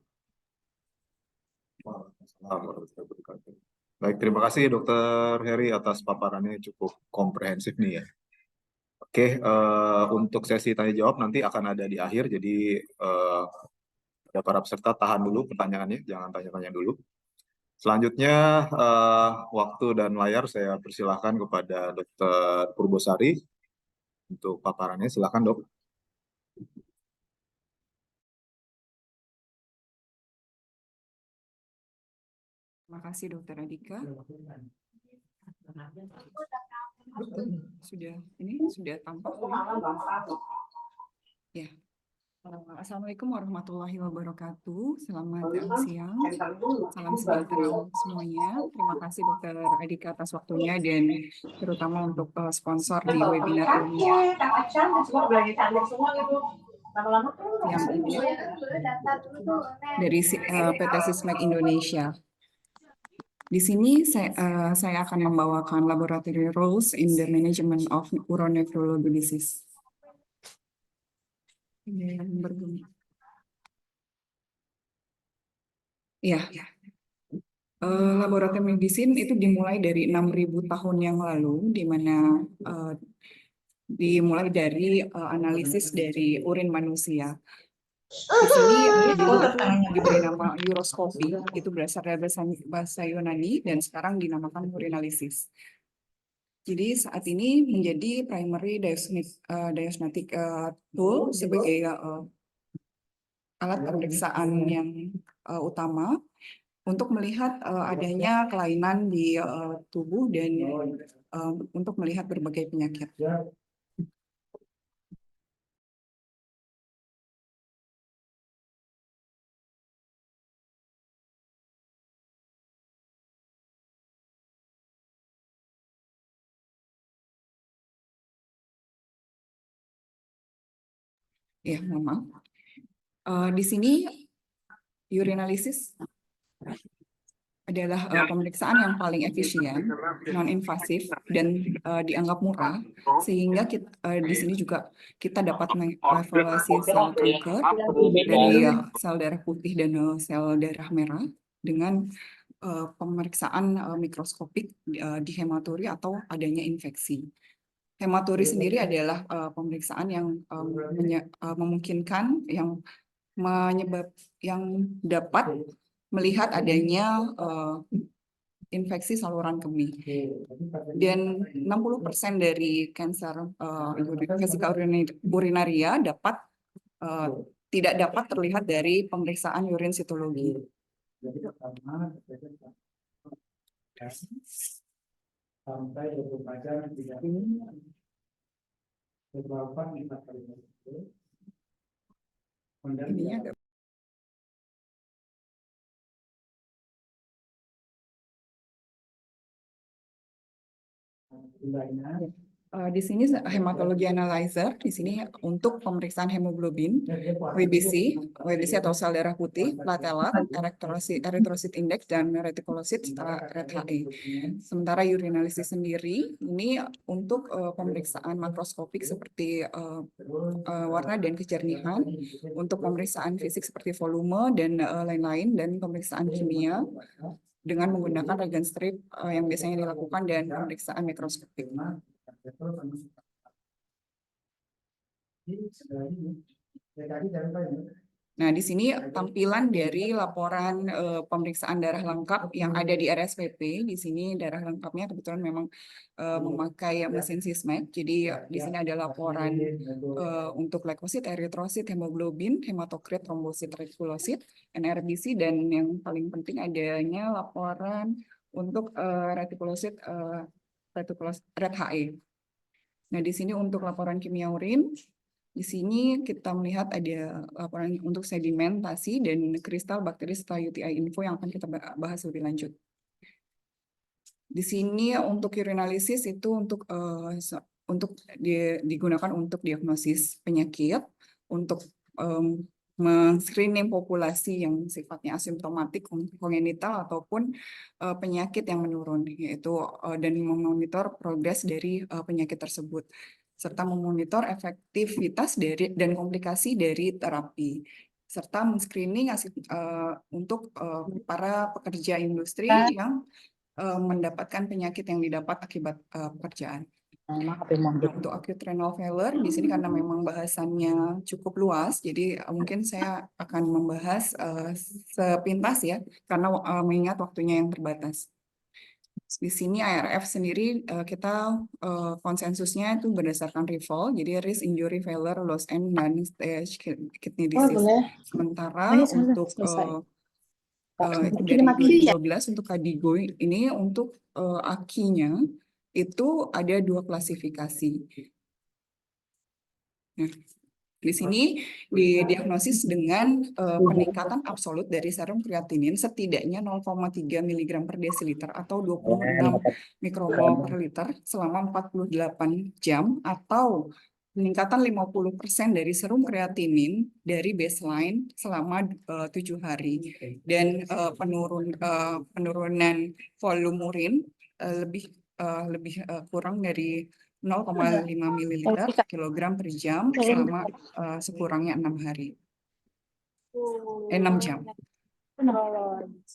Baik, terima kasih Dokter Heri atas paparannya cukup komprehensif nih ya. Oke, untuk sesi tanya jawab nanti akan ada di akhir, jadi para peserta tahan dulu pertanyaannya, jangan tanya-tanya dulu. Selanjutnya waktu dan layar saya persilahkan kepada Dr. Purbosari untuk paparannya. Silakan Dok. Terima kasih Dokter Adika. sudah tampak ya. Assalamualaikum warahmatullahi wabarakatuh. Selamat siang. Salam sejahtera untuk semuanya. Terima kasih Dr. Adika atas waktunya dan terutama untuk sponsor di webinar ini. Yang ini dari PT Sismek Indonesia. Di sini saya akan membawakan laboratory roles in the management of uronephrology disease. Ini yang berguna. Ya, laboratorium medicine itu dimulai dari 6.000 tahun yang lalu, di mana dimulai dari analisis dari urin manusia. Di sini dulu itu diberi nama uroskopi, itu berasal dari bahasa Yunani dan sekarang dinamakan urinalisis. Jadi saat ini menjadi primary diagnostic tool sebagai alat pemeriksaan yang utama untuk melihat adanya kelainan di tubuh dan untuk melihat berbagai penyakit. Ya, mohon maaf. Di sini urinalisis adalah pemeriksaan yang paling efisien, non-invasif, dan dianggap murah, sehingga di sini juga kita dapat mengevaluasi sel kanker dari sel darah putih dan sel darah merah dengan pemeriksaan mikroskopik di hematuri atau adanya infeksi. Hematuri sendiri adalah pemeriksaan yang memungkinkan yang dapat melihat adanya infeksi saluran kemih. Dan 60% dari kanker vesika urinaria tidak dapat terlihat dari pemeriksaan urin sitologi. Sampai 24 jam tidak beberapa kita di sini hematologi analyzer, di sini untuk pemeriksaan hemoglobin, WBC atau sel darah putih, platelet, erythrocyte index, dan retikulosit serta RET-HE. Sementara urinalisis sendiri ini untuk pemeriksaan makroskopik seperti warna dan kejernihan, untuk pemeriksaan fisik seperti volume dan lain-lain, dan pemeriksaan kimia dengan menggunakan reagen strip yang biasanya dilakukan dan pemeriksaan mikroskopik. Nah, di sini tampilan dari laporan pemeriksaan darah lengkap yang ada di RSPP. Di sini darah lengkapnya kebetulan memang memakai mesin Sismek. Jadi di sini ada laporan untuk leukosit, eritrosit, hemoglobin, hematokrit, trombosit, retikulosit, NRBC, dan yang paling penting adanya laporan untuk retikulosit, RET-HE. Nah, di sini untuk laporan kimia urin, di sini kita melihat ada laporan untuk sedimentasi dan kristal bakteri serta UTI info yang akan kita bahas lebih lanjut. Di sini untuk urinalisis itu untuk digunakan untuk diagnosis penyakit, untuk men-screening populasi yang sifatnya asimptomatik, kongenital ataupun penyakit yang menurun, yaitu dan memonitor progres dari penyakit tersebut, serta memonitor efektivitas dan komplikasi dari terapi, serta men-screening untuk para pekerja industri yang mendapatkan penyakit yang didapat akibat pekerjaan. Untuk acute renal failure, di sini karena memang bahasannya cukup luas, jadi mungkin saya akan membahas sepintas ya, karena mengingat waktunya yang terbatas. Di sini ARF sendiri kita konsensusnya itu berdasarkan REVOL, jadi risk injury failure loss and non-stage kidney disease. Sementara untuk dari 2012 untuk KDIGO ini untuk AKI-nya itu ada 2 klasifikasi. Nah, di sini didiagnosis dengan peningkatan absolut dari serum kreatinin setidaknya 0,3 mg per desiliter atau 26 mikromol per liter selama 48 jam, atau peningkatan 50% dari serum kreatinin dari baseline selama 7 hari, dan penurunan volume urin lebih kurang dari 0,5 ml per kilogram per jam selama sekurangnya 6 hari. 6 jam.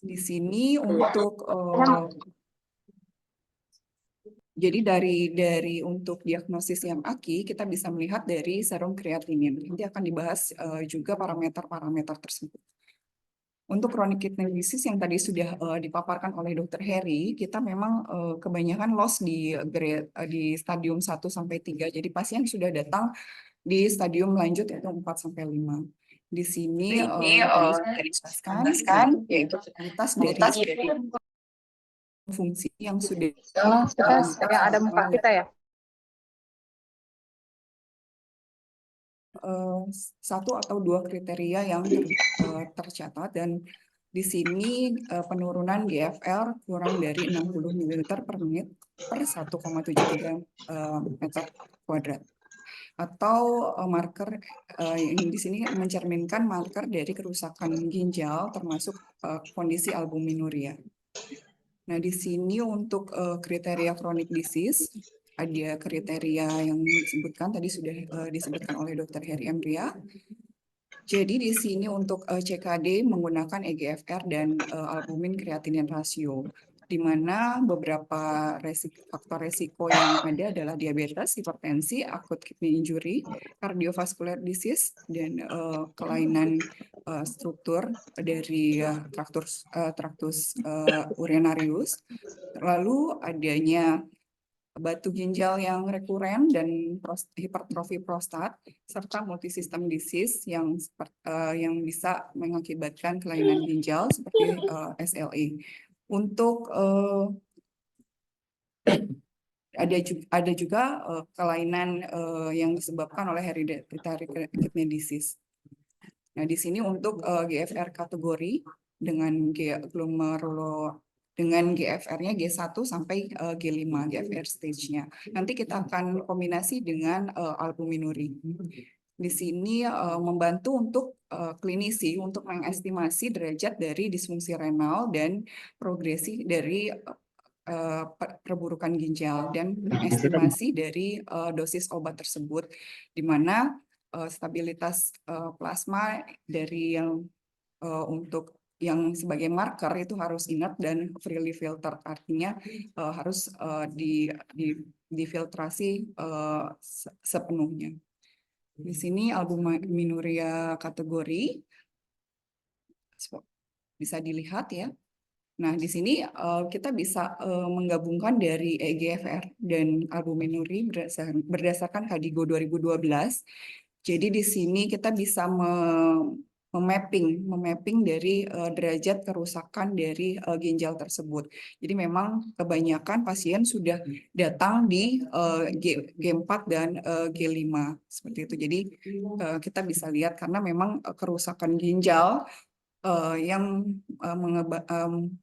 Di sini untuk jadi dari untuk diagnosis yang aki, kita bisa melihat dari serum kreatinin. Nanti akan dibahas juga parameter-parameter tersebut. Untuk chronic kidney disease yang tadi sudah dipaparkan oleh Dr. Heri, kita memang kebanyakan loss di stadium 1 sampai 3. Jadi pasien sudah datang di stadium lanjut yaitu 4 sampai 5. Di sini tadi dijelaskan yaitu kualitas dari fungsi yang sudah yang ada muka kita ya. Satu atau 2 kriteria yang tercatat, dan di sini penurunan GFR kurang dari 60 ml per menit per 1,73 meter kuadrat, atau marker yang di sini mencerminkan marker dari kerusakan ginjal termasuk kondisi albuminuria. Nah, di sini untuk kriteria chronic disease ada kriteria yang disebutkan tadi sudah disebutkan oleh Dr. Heri Emria. Jadi di sini untuk CKD menggunakan eGFR dan albumin kreatinin rasio, di mana beberapa faktor resiko yang ada adalah diabetes, hipertensi, acute kidney injury, cardiovascular disease, dan kelainan struktur dari traktus urinarius, lalu adanya batu ginjal yang rekuren dan hipertrofi prostat, serta multisistem disease yang bisa mengakibatkan kelainan ginjal seperti SLE. Untuk ada juga kelainan yang disebabkan oleh hereditary kidney disease. Nah, di sini untuk GFR kategori dengan dengan GFR-nya G1 sampai G5, GFR stage-nya. Nanti kita akan kombinasi dengan albuminuri. Di sini membantu untuk klinisi untuk mengestimasi derajat dari disfungsi renal dan progresi dari perburukan ginjal, dan mengestimasi dari dosis obat tersebut, di mana stabilitas plasma dari yang untuk yang sebagai marker itu harus inert dan freely filtered, artinya harus difiltrasi sepenuhnya. Di sini albuminuria kategori bisa dilihat ya. Nah, di sini kita bisa menggabungkan dari eGFR dan albuminuri berdasarkan KDIGO 2012. Jadi di sini kita bisa memapping dari derajat kerusakan dari ginjal tersebut. Jadi memang kebanyakan pasien sudah datang di G4 dan G5 seperti itu. Jadi kita bisa lihat karena memang kerusakan ginjal yang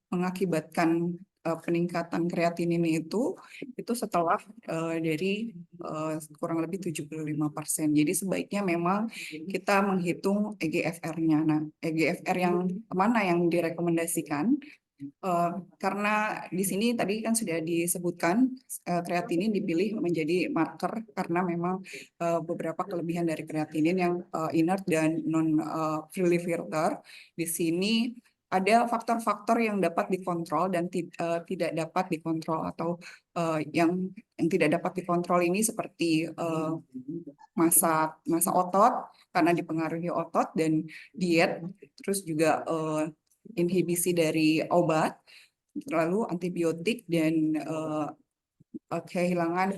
mengakibatkan peningkatan kreatinin itu setelah dari kurang lebih 75%. Jadi sebaiknya memang kita menghitung eGFR-nya. Nah, eGFR yang mana yang direkomendasikan? Karena di sini tadi kan sudah disebutkan kreatinin dipilih menjadi marker karena memang beberapa kelebihan dari kreatinin yang inert dan non freely filter. Di sini ada faktor-faktor yang dapat dikontrol dan tidak dapat dikontrol, atau yang tidak dapat dikontrol ini seperti masa otot karena dipengaruhi otot dan diet, terus juga inhibisi dari obat, lalu antibiotik, dan kehilangan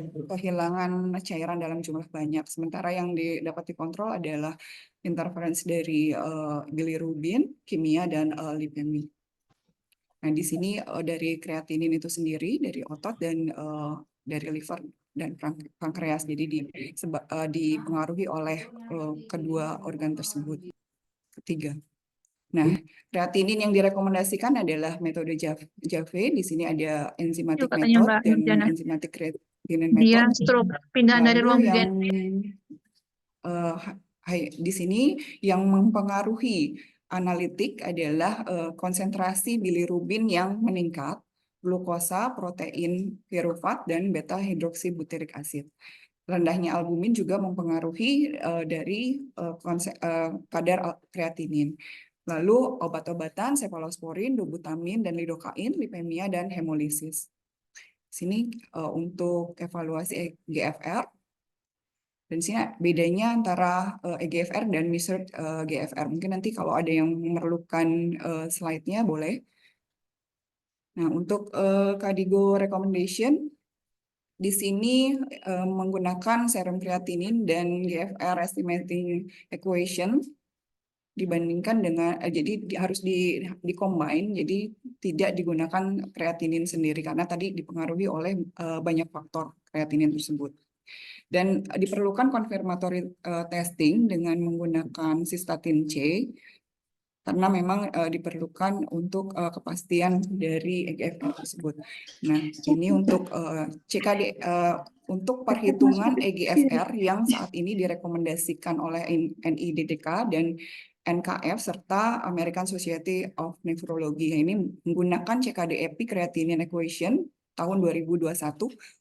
cairan dalam jumlah banyak. Sementara yang dapat dikontrol adalah interferensi dari bilirubin, kimia, dan lipemi. Nah, di sini dari kreatinin itu sendiri dari otot dan dari liver dan pankreas. Jadi dipengaruhi oleh kedua organ tersebut. Ketiga. Nah, kreatinin yang direkomendasikan adalah metode JAVE. Di sini ada enzymatic katanya method Mbak dan Nurjana. enzymatic creatinine Dia method. stroke, pindahan dari ruang Lalu yang UGD. di sini yang mempengaruhi analitik adalah konsentrasi bilirubin yang meningkat, glukosa, protein pirufat, dan beta hidroksibutyric acid. Rendahnya albumin juga mempengaruhi dari kadar kreatinin. Lalu obat-obatan sefalosporin, dobutamin, dan lidokain, lipemia, dan hemolisis. Sini untuk evaluasi GFR. Dan sini bedanya antara EGFR dan measured GFR. Mungkin nanti kalau ada yang memerlukan slide-nya boleh. Nah, untuk KDIGO recommendation, di sini menggunakan serum kreatinin dan GFR estimating equation dibandingkan dengan jadi harus di-combine, jadi tidak digunakan kreatinin sendiri karena tadi dipengaruhi oleh banyak faktor kreatinin tersebut. Dan diperlukan confirmatory testing dengan menggunakan cystatin C karena memang diperlukan untuk kepastian dari EGFR tersebut. Nah, ini untuk CKD untuk perhitungan EGFR yang saat ini direkomendasikan oleh NIDDK dan NKF serta American Society of Nephrology. Ini menggunakan CKD-EPI creatinine equation tahun 2021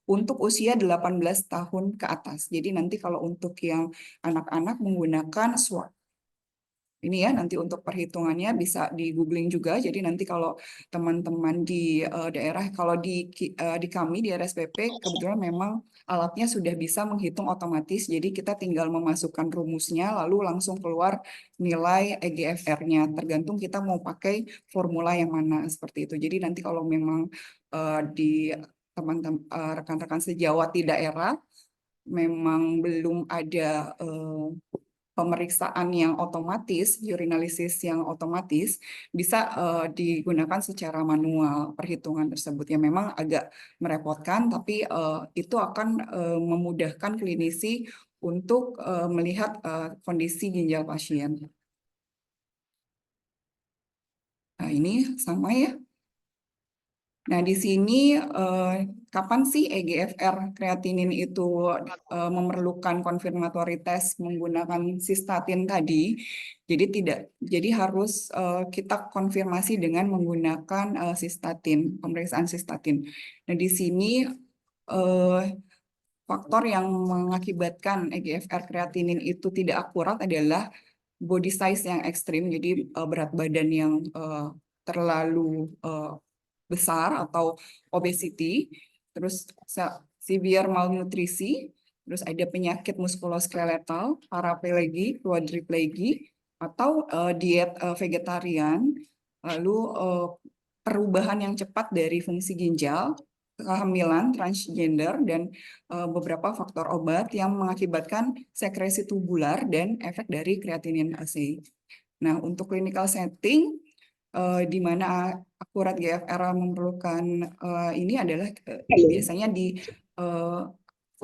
untuk usia 18 tahun ke atas. Jadi nanti kalau untuk yang anak-anak menggunakan SWAT. Ini ya, nanti untuk perhitungannya bisa di googling juga. Jadi nanti kalau teman-teman di daerah, kalau di kami di RSPP, kebetulan memang alatnya sudah bisa menghitung otomatis. Jadi kita tinggal memasukkan rumusnya, lalu langsung keluar nilai EGFR-nya. Tergantung kita mau pakai formula yang mana, seperti itu. Jadi nanti kalau memang di teman-teman rekan-rekan sejawat di daerah, memang belum ada pemeriksaan yang otomatis, urinalisis yang otomatis, bisa digunakan secara manual perhitungan tersebut. Ya memang agak merepotkan, tapi itu akan memudahkan klinisi untuk melihat kondisi ginjal pasien. Nah ini sama ya. Nah, di sini kapan sih EGFR kreatinin itu memerlukan konfirmatory test menggunakan cystatin tadi? Jadi harus kita konfirmasi dengan menggunakan cystatin, pemeriksaan cystatin. Nah, di sini faktor yang mengakibatkan EGFR kreatinin itu tidak akurat adalah body size yang ekstrim, jadi berat badan yang terlalu besar atau obesity, terus severe malnutrisi, terus ada penyakit muskuloskeletal, paraplegi, quadriplegi, atau diet vegetarian, lalu perubahan yang cepat dari fungsi ginjal, kehamilan, transgender, dan beberapa faktor obat yang mengakibatkan sekresi tubular dan efek dari creatinine assay. Nah, untuk clinical setting, di mana akurat GFR memerlukan ini adalah biasanya di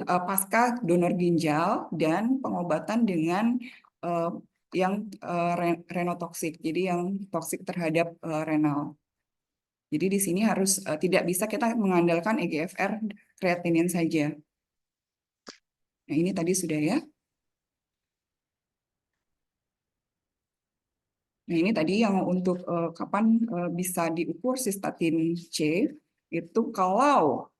pasca donor ginjal dan pengobatan dengan yang renotoksik, jadi yang toksik terhadap renal. Jadi di sini harus tidak bisa kita mengandalkan EGFR kreatinin saja. Nah, ini tadi sudah ya. Nah, ini tadi yang untuk kapan bisa diukur cystatin C, itu kalau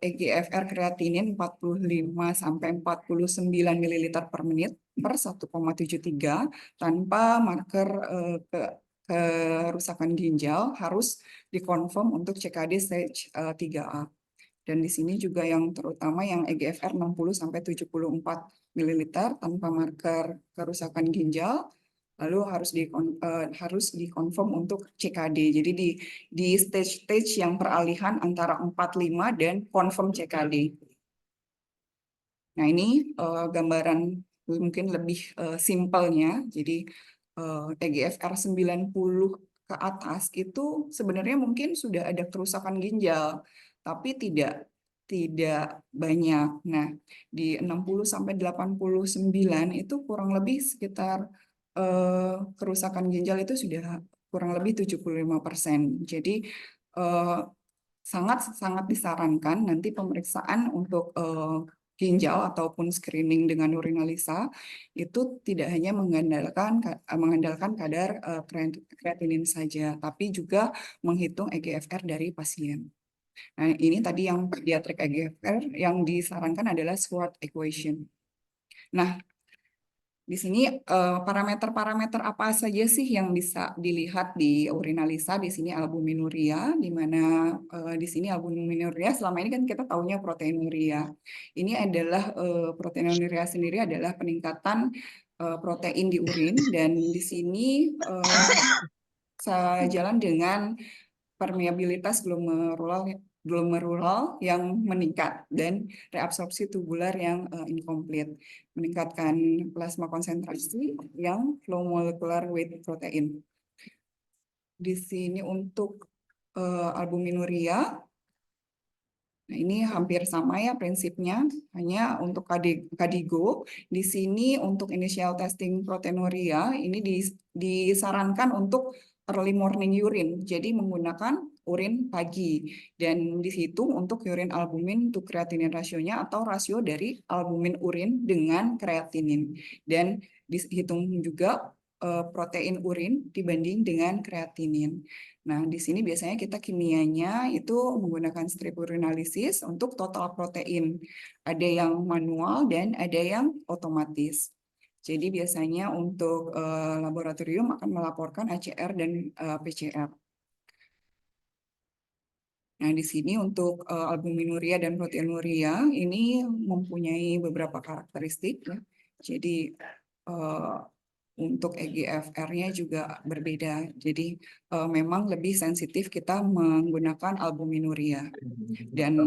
EGFR kreatinin 45 sampai 49 ml per menit per 1,73 tanpa marker kerusakan ginjal harus dikonfirm untuk CKD stage 3A. Dan di sini juga yang terutama yang EGFR 60 sampai 74 ml tanpa marker kerusakan ginjal, lalu harus dikonfirm untuk CKD. Jadi di stage yang peralihan antara 45 dan confirm CKD. Nah, ini gambaran mungkin lebih simpelnya. Jadi EGFR 90 ke atas itu sebenarnya mungkin sudah ada kerusakan ginjal, tapi tidak tidak banyak. Nah, di 60 sampai 89 itu kurang lebih sekitar kerusakan ginjal itu sudah kurang lebih 75%. Jadi sangat disarankan nanti pemeriksaan untuk ginjal ataupun screening dengan urinalisa itu tidak hanya mengandalkan kadar kreatinin saja, tapi juga menghitung EGFR dari pasien. Nah, ini tadi yang pediatric EGFR yang disarankan adalah SWOT equation. Nah, di sini parameter-parameter apa saja sih yang bisa dilihat di urinalisa? Di sini albuminuria, di mana di sini albuminuria selama ini kan kita taunya proteinuria. Ini adalah proteinuria sendiri adalah peningkatan protein di urin, dan di sini sejalan dengan permeabilitas glomerular yang meningkat dan reabsorpsi tubular yang incomplete, meningkatkan plasma konsentrasi yang low molecular weight protein. Di sini untuk albuminuria, nah ini hampir sama ya prinsipnya, hanya untuk KDIGO. Di sini untuk initial testing proteinuria ini disarankan untuk early morning urine, jadi menggunakan urin pagi, dan dihitung untuk urine albumin to creatinine rasionya atau rasio dari albumin urin dengan kreatinin, dan dihitung juga protein urin dibanding dengan kreatinin. Nah, di sini biasanya kita kimianya itu menggunakan strip urinalysis untuk total protein. Ada yang manual dan ada yang otomatis. Jadi biasanya untuk laboratorium akan melaporkan ACR dan PCR. Nah, di sini untuk albuminuria dan proteinuria ini mempunyai beberapa karakteristik ya. Jadi untuk EGFR-nya juga berbeda. Jadi memang lebih sensitif kita menggunakan albuminuria. Dan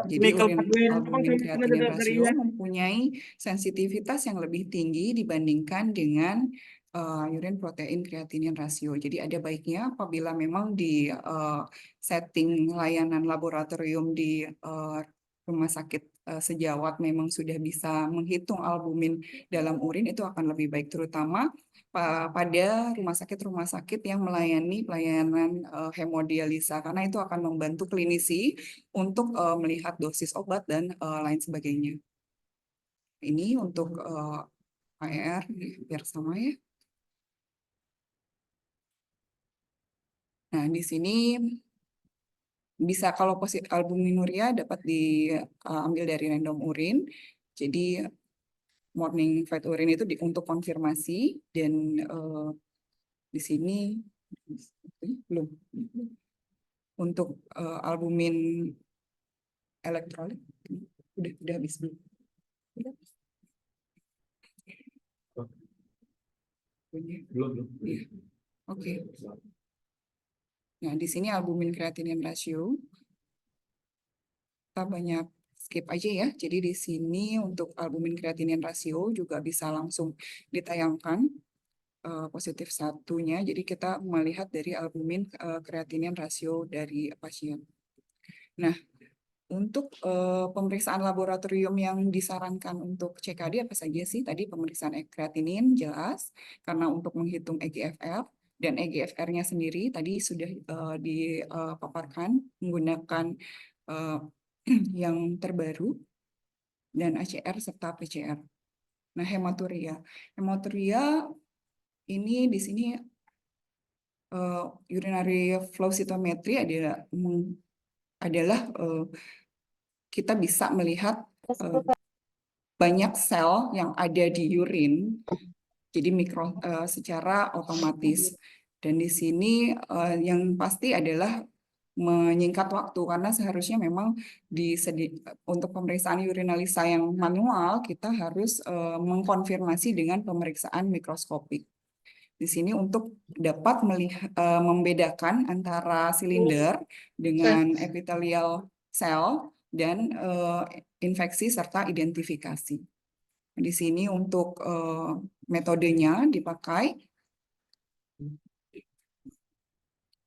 jadi albumin kreatinin rasio mempunyai sensitivitas yang lebih tinggi dibandingkan dengan urine protein kreatinin rasio. Jadi ada baiknya apabila memang di setting layanan laboratorium di rumah sakit sejawat memang sudah bisa menghitung albumin dalam urin, itu akan lebih baik, terutama pada rumah sakit yang melayani pelayanan hemodialisa, karena itu akan membantu klinisi untuk melihat dosis obat dan lain sebagainya. Ini untuk AR biar sama ya. Nah, di sini bisa kalau positif albuminuria dapat diambil dari random urin. Jadi morning fat urine itu untuk konfirmasi, dan di sini belum untuk albumin elektrolit udah habis belum? Belum. Iya. Oke. Nah, di sini albumin kreatinin rasio. Kita banyak skip aja ya. Jadi di sini untuk albumin kreatinin rasio juga bisa langsung ditayangkan positif satunya. Jadi kita melihat dari albumin kreatinin rasio dari pasien. Nah, untuk pemeriksaan laboratorium yang disarankan untuk CKD apa saja sih? Tadi pemeriksaan kreatinin jelas, karena untuk menghitung EGFR, dan EGFR-nya sendiri tadi sudah dipaparkan menggunakan yang terbaru, dan ACR serta PCR. Nah, hematuria ini di sini urinary flow cytometry adalah kita bisa melihat banyak sel yang ada di urin, jadi secara otomatis. Dan di sini yang pasti adalah menyingkat waktu, karena seharusnya memang untuk pemeriksaan urinalisa yang manual kita harus mengkonfirmasi dengan pemeriksaan mikroskopik. Di sini untuk dapat membedakan antara silinder dengan epithelial cell dan infeksi serta identifikasi. Di sini untuk metodenya dipakai,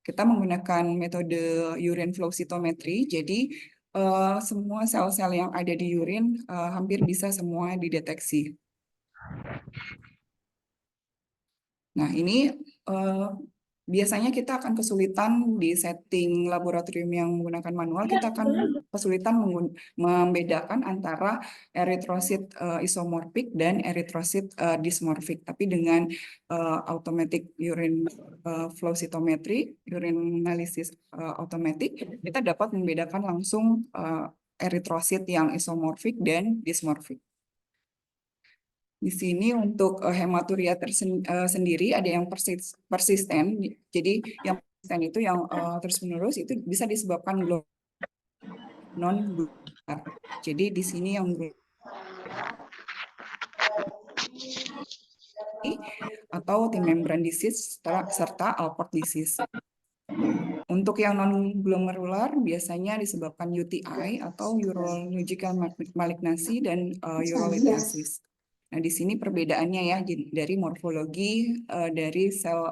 kita menggunakan metode urine flow cytometry. Jadi semua sel-sel yang ada di urin hampir bisa semua dideteksi. Nah, ini biasanya kita akan kesulitan di setting laboratorium yang menggunakan manual, kita akan kesulitan membedakan antara eritrosit isomorfik dan eritrosit dysmorphik. Tapi dengan automatic urine flow cytometry, urine analysis automatic, kita dapat membedakan langsung eritrosit yang isomorfik dan dysmorphik. Di sini untuk hematuria sendiri ada yang persisten. Jadi yang persisten itu yang terus-menerus itu bisa disebabkan non-glumerular. Jadi di sini yang atau thin membrane disease serta Alport disease. Untuk yang non-glomerular biasanya disebabkan UTI atau urological malignancy dan urolithiasis. Nah, di sini perbedaannya ya dari morfologi dari sel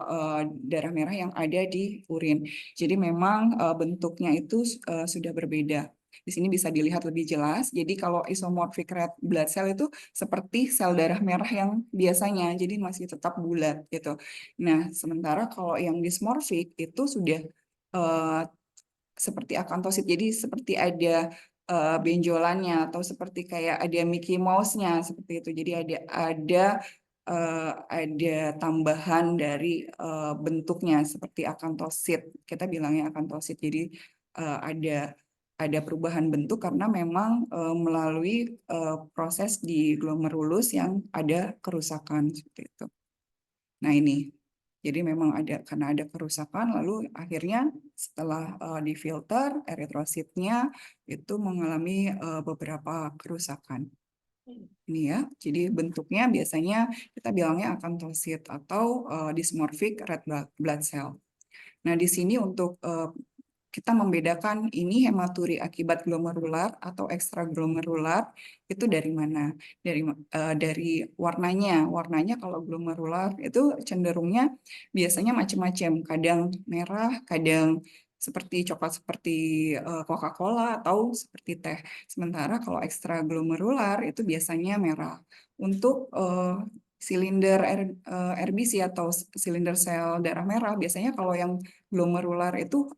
darah merah yang ada di urin. Jadi memang bentuknya itu sudah berbeda. Di sini bisa dilihat lebih jelas. Jadi kalau isomorphic red blood cell itu seperti sel darah merah yang biasanya, jadi masih tetap bulat gitu. Nah, sementara kalau yang dysmorphic itu sudah seperti akantosit, jadi seperti ada benjolannya atau seperti kayak ada Mickey Mouse-nya seperti itu. Jadi ada tambahan dari bentuknya seperti akantosit. Kita bilangnya akantosit. Jadi ada perubahan bentuk karena memang melalui proses di glomerulus yang ada kerusakan seperti itu. Nah, ini. Jadi memang karena ada kerusakan, lalu akhirnya setelah difilter, eritrositnya itu mengalami beberapa kerusakan. Ini ya, jadi bentuknya biasanya kita bilangnya akantosit atau dysmorphic red blood cell. Nah, di sini untuk kita membedakan ini hematuri akibat glomerular atau ekstraglomerular itu dari mana? Dari warnanya. Warnanya kalau glomerular itu cenderungnya biasanya macam-macam. Kadang merah, kadang seperti coklat seperti Coca-Cola atau seperti teh. Sementara kalau ekstraglomerular itu biasanya merah. Untuk silinder RBC atau silinder sel darah merah biasanya kalau yang glomerular itu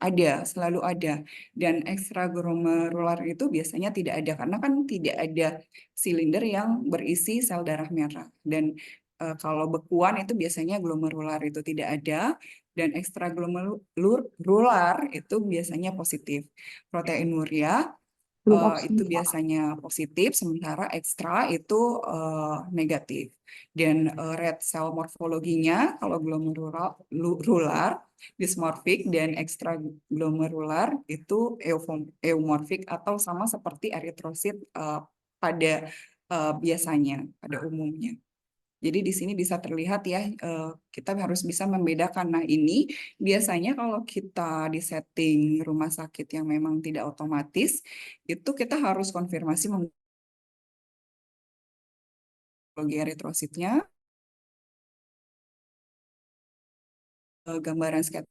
selalu ada, dan ekstraglomerular itu biasanya tidak ada karena kan tidak ada silinder yang berisi sel darah merah. Dan kalau bekuan itu biasanya glomerular itu tidak ada, dan ekstraglomerular itu biasanya positif. Proteinuria itu biasanya positif, sementara ekstra itu negatif. Dan red cell morfologinya kalau glomerular, dysmorphic, dan ekstraglomerular itu eumorphic atau sama seperti eritrosit pada biasanya, pada umumnya. Jadi di sini bisa terlihat ya, kita harus bisa membedakan. Nah, ini biasanya kalau kita di setting rumah sakit yang memang tidak otomatis, itu kita harus konfirmasi morfologi eritrositnya, gambaran sketsa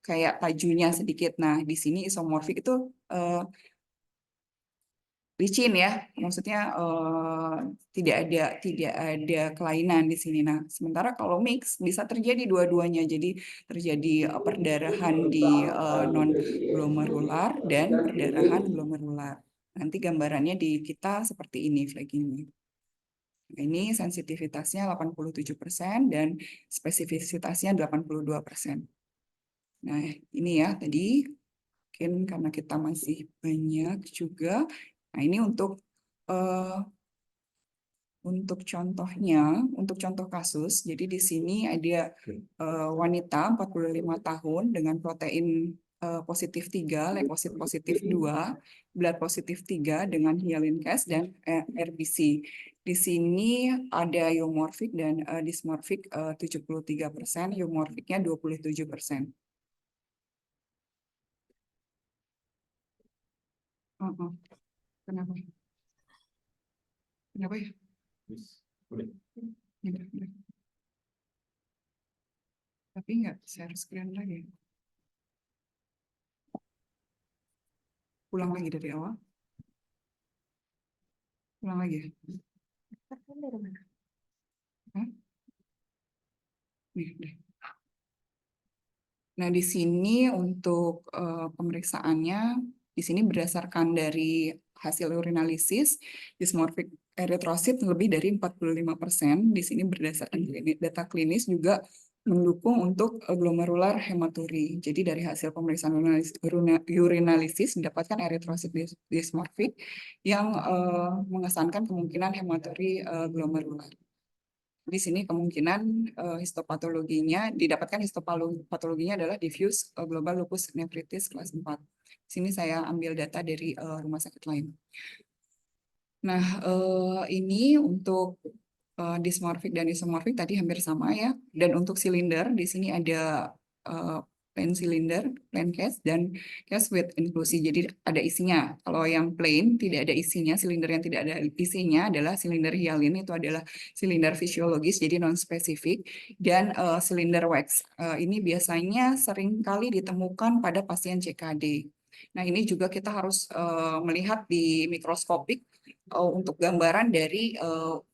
kayak tajunya sedikit. Nah, di sini isomorfik itu licin ya, maksudnya tidak ada kelainan di sini. Nah, sementara kalau mix bisa terjadi dua-duanya, jadi terjadi perdarahan di non glomerular dan perdarahan glomerular. Nanti gambarannya di kita seperti ini flaggingnya. Ini sensitivitasnya 87% dan spesifisitasnya 82%. Nah, ini ya tadi mungkin karena kita masih banyak juga. Nah, ini untuk contohnya, untuk contoh kasus, jadi di sini ada wanita 45 tahun dengan protein positif 3, leukosit positif 2, blood positif 3 dengan hyalin case dan RBC. Di sini ada eumorphic dan dysmorphic 73%, eumorphicnya 27%. Kenapa? Kenapa ya? Udah. Tapi nggak share screen lagi. Ulang lagi dari awal. Ulang lagi. Hah? Nih, deh. Nah, di sini untuk pemeriksaannya, di sini berdasarkan dari hasil urinalisis, dysmorphic erythrocyte lebih dari 45%. Di sini berdasarkan data klinis juga mendukung untuk glomerular hematuri. Jadi dari hasil pemeriksaan urinalisis didapatkan erythrocyte dysmorphic yang mengesankan kemungkinan hematuri glomerular. Di sini kemungkinan histopatologinya, didapatkan histopatologinya adalah diffuse global lupus nephritis kelas 4. Di sini saya ambil data dari rumah sakit lain. Nah, ini untuk dysmorphic dan isomorphic tadi hampir sama ya. Dan untuk silinder, di sini ada plain cylinder, plain case, dan case with inklusi. Jadi ada isinya. Kalau yang plain tidak ada isinya, silinder yang tidak ada isinya adalah silinder hyalin, itu adalah silinder fisiologis, jadi non-spesifik, dan silinder wax. Ini biasanya sering kali ditemukan pada pasien CKD. Nah, ini juga kita harus melihat di mikroskopik untuk gambaran dari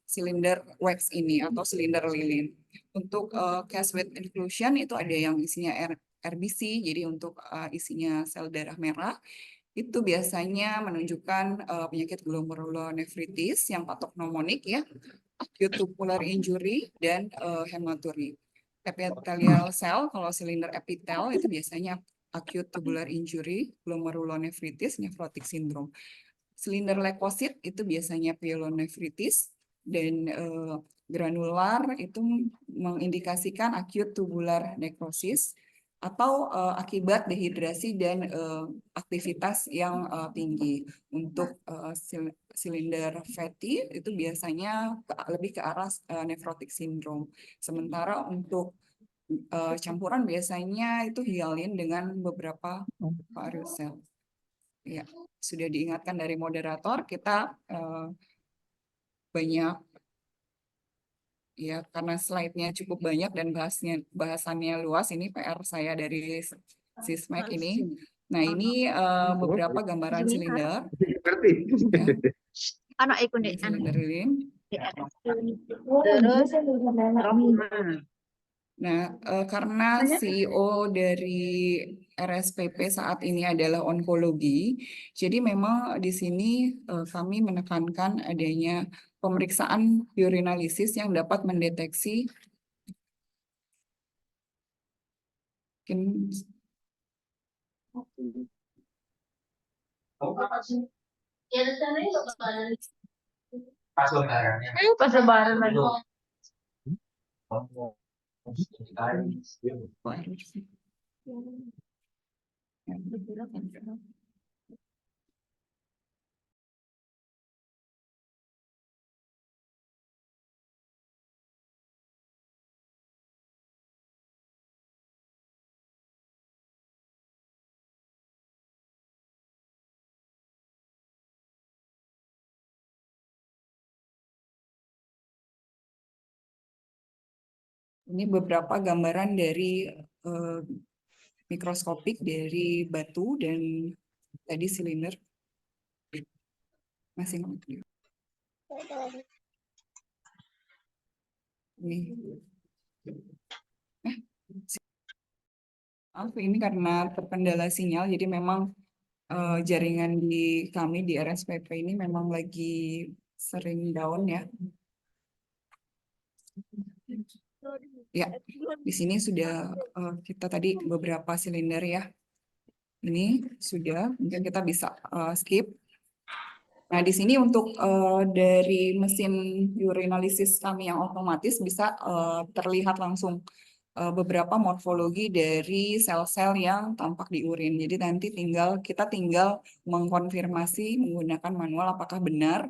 silinder wax ini atau silinder lilin. Untuk case with inclusion itu ada yang isinya RBC, jadi untuk isinya sel darah merah, itu biasanya menunjukkan penyakit glomerulonefritis yang patognomonik ya, acute tubular injury, dan hematuri. Epithelial cell, kalau silinder epitel itu biasanya acute tubular injury, glomerulonefritis, nephrotic syndrome. Silinder leukosit itu biasanya pyelonefritis, dan granular itu mengindikasikan acute tubular necrosis atau akibat dehidrasi dan aktivitas yang tinggi. Untuk silinder fatty itu biasanya lebih ke arah nephrotic syndrome. Sementara untuk campuran biasanya itu hyalin dengan beberapa varicocele. Ya, sudah diingatkan dari moderator, kita banyak ya, karena slide-nya cukup banyak dan bahasannya luas, ini PR saya dari Sismek ini. Nah, ini beberapa gambaran silinder. Ya. Anak ikut Ini silinder lilin. terus Nah, karena CEO dari RSPP saat ini adalah onkologi, jadi memang di sini kami menekankan adanya pemeriksaan urinalisis yang dapat mendeteksi pas lebaran lagi. Ini beberapa gambaran dari mikroskopik dari batu dan tadi silinder. Masih nggak? Ini karena terkendala sinyal, jadi memang jaringan di kami di RSPP ini memang lagi sering down ya. Ya, di sini sudah kita tadi beberapa silinder ya. Ini sudah, mungkin kita bisa skip. Nah, di sini untuk dari mesin urinalisis kami yang otomatis bisa terlihat langsung beberapa morfologi dari sel-sel yang tampak di urin. Jadi nanti kita tinggal mengkonfirmasi menggunakan manual apakah benar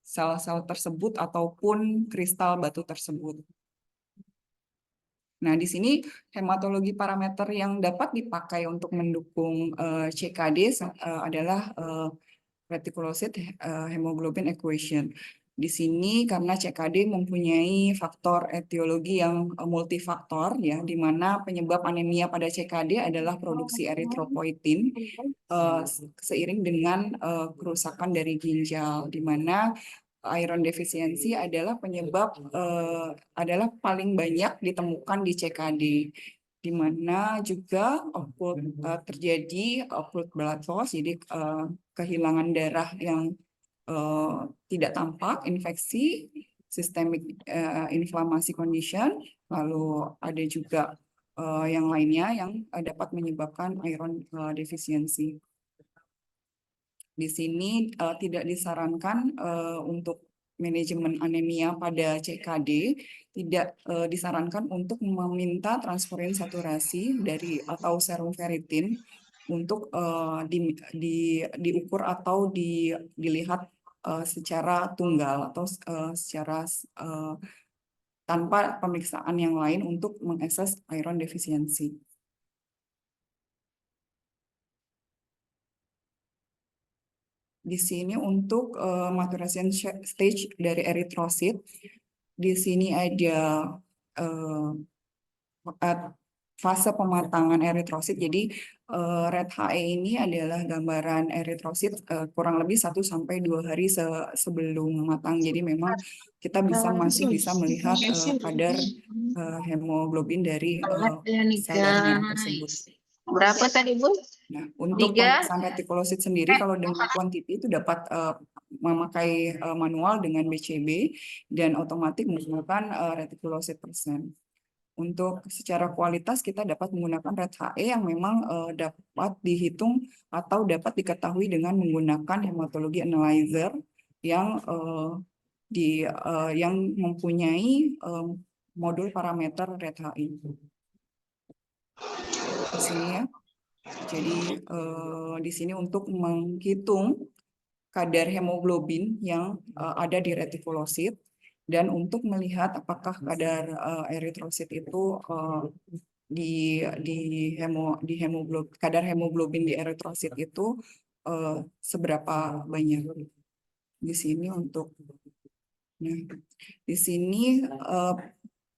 sel-sel tersebut ataupun kristal batu tersebut. Nah, di sini hematologi parameter yang dapat dipakai untuk mendukung CKD adalah reticulocyte hemoglobin equation. Di sini karena CKD mempunyai faktor etiologi yang multifaktor ya, di mana penyebab anemia pada CKD adalah produksi eritropoietin seiring dengan kerusakan dari ginjal, di mana iron defisiensi adalah penyebab adalah paling banyak ditemukan di CKD, di mana juga terjadi occult blood loss, jadi kehilangan darah yang tidak tampak, infeksi, systemic inflammasi condition, lalu ada juga yang lainnya yang dapat menyebabkan iron defisiensi. Di sini tidak disarankan untuk manajemen anemia pada CKD, tidak disarankan untuk meminta transfusin saturasi dari atau serum ferritin untuk diukur atau dilihat secara tunggal atau secara tanpa pemeriksaan yang lain untuk mengakses iron defisiensi. Di sini untuk maturation stage dari eritrosit, di sini ada fase pematangan eritrosit. Jadi red HE ini adalah gambaran eritrosit kurang lebih 1 sampai 2 hari sebelum matang. Jadi memang kita masih bisa melihat kadar hemoglobin dari sel darah tersebut. Berapa tadi, Bu? Nah, untuk 3. pemeriksaan retikulosit sendiri, kalau dengan quantity itu dapat memakai manual dengan BCB dan otomatis menggunakan retikulosit persen. Untuk secara kualitas kita dapat menggunakan red HE yang memang dapat dihitung atau dapat diketahui dengan menggunakan hematologi analyzer yang yang mempunyai modul parameter red HE. Di sini ya. Jadi di sini untuk menghitung kadar hemoglobin yang ada di retikulosit dan untuk melihat apakah kadar eritrosit itu kadar hemoglobin di eritrosit itu seberapa banyak. Di sini di sini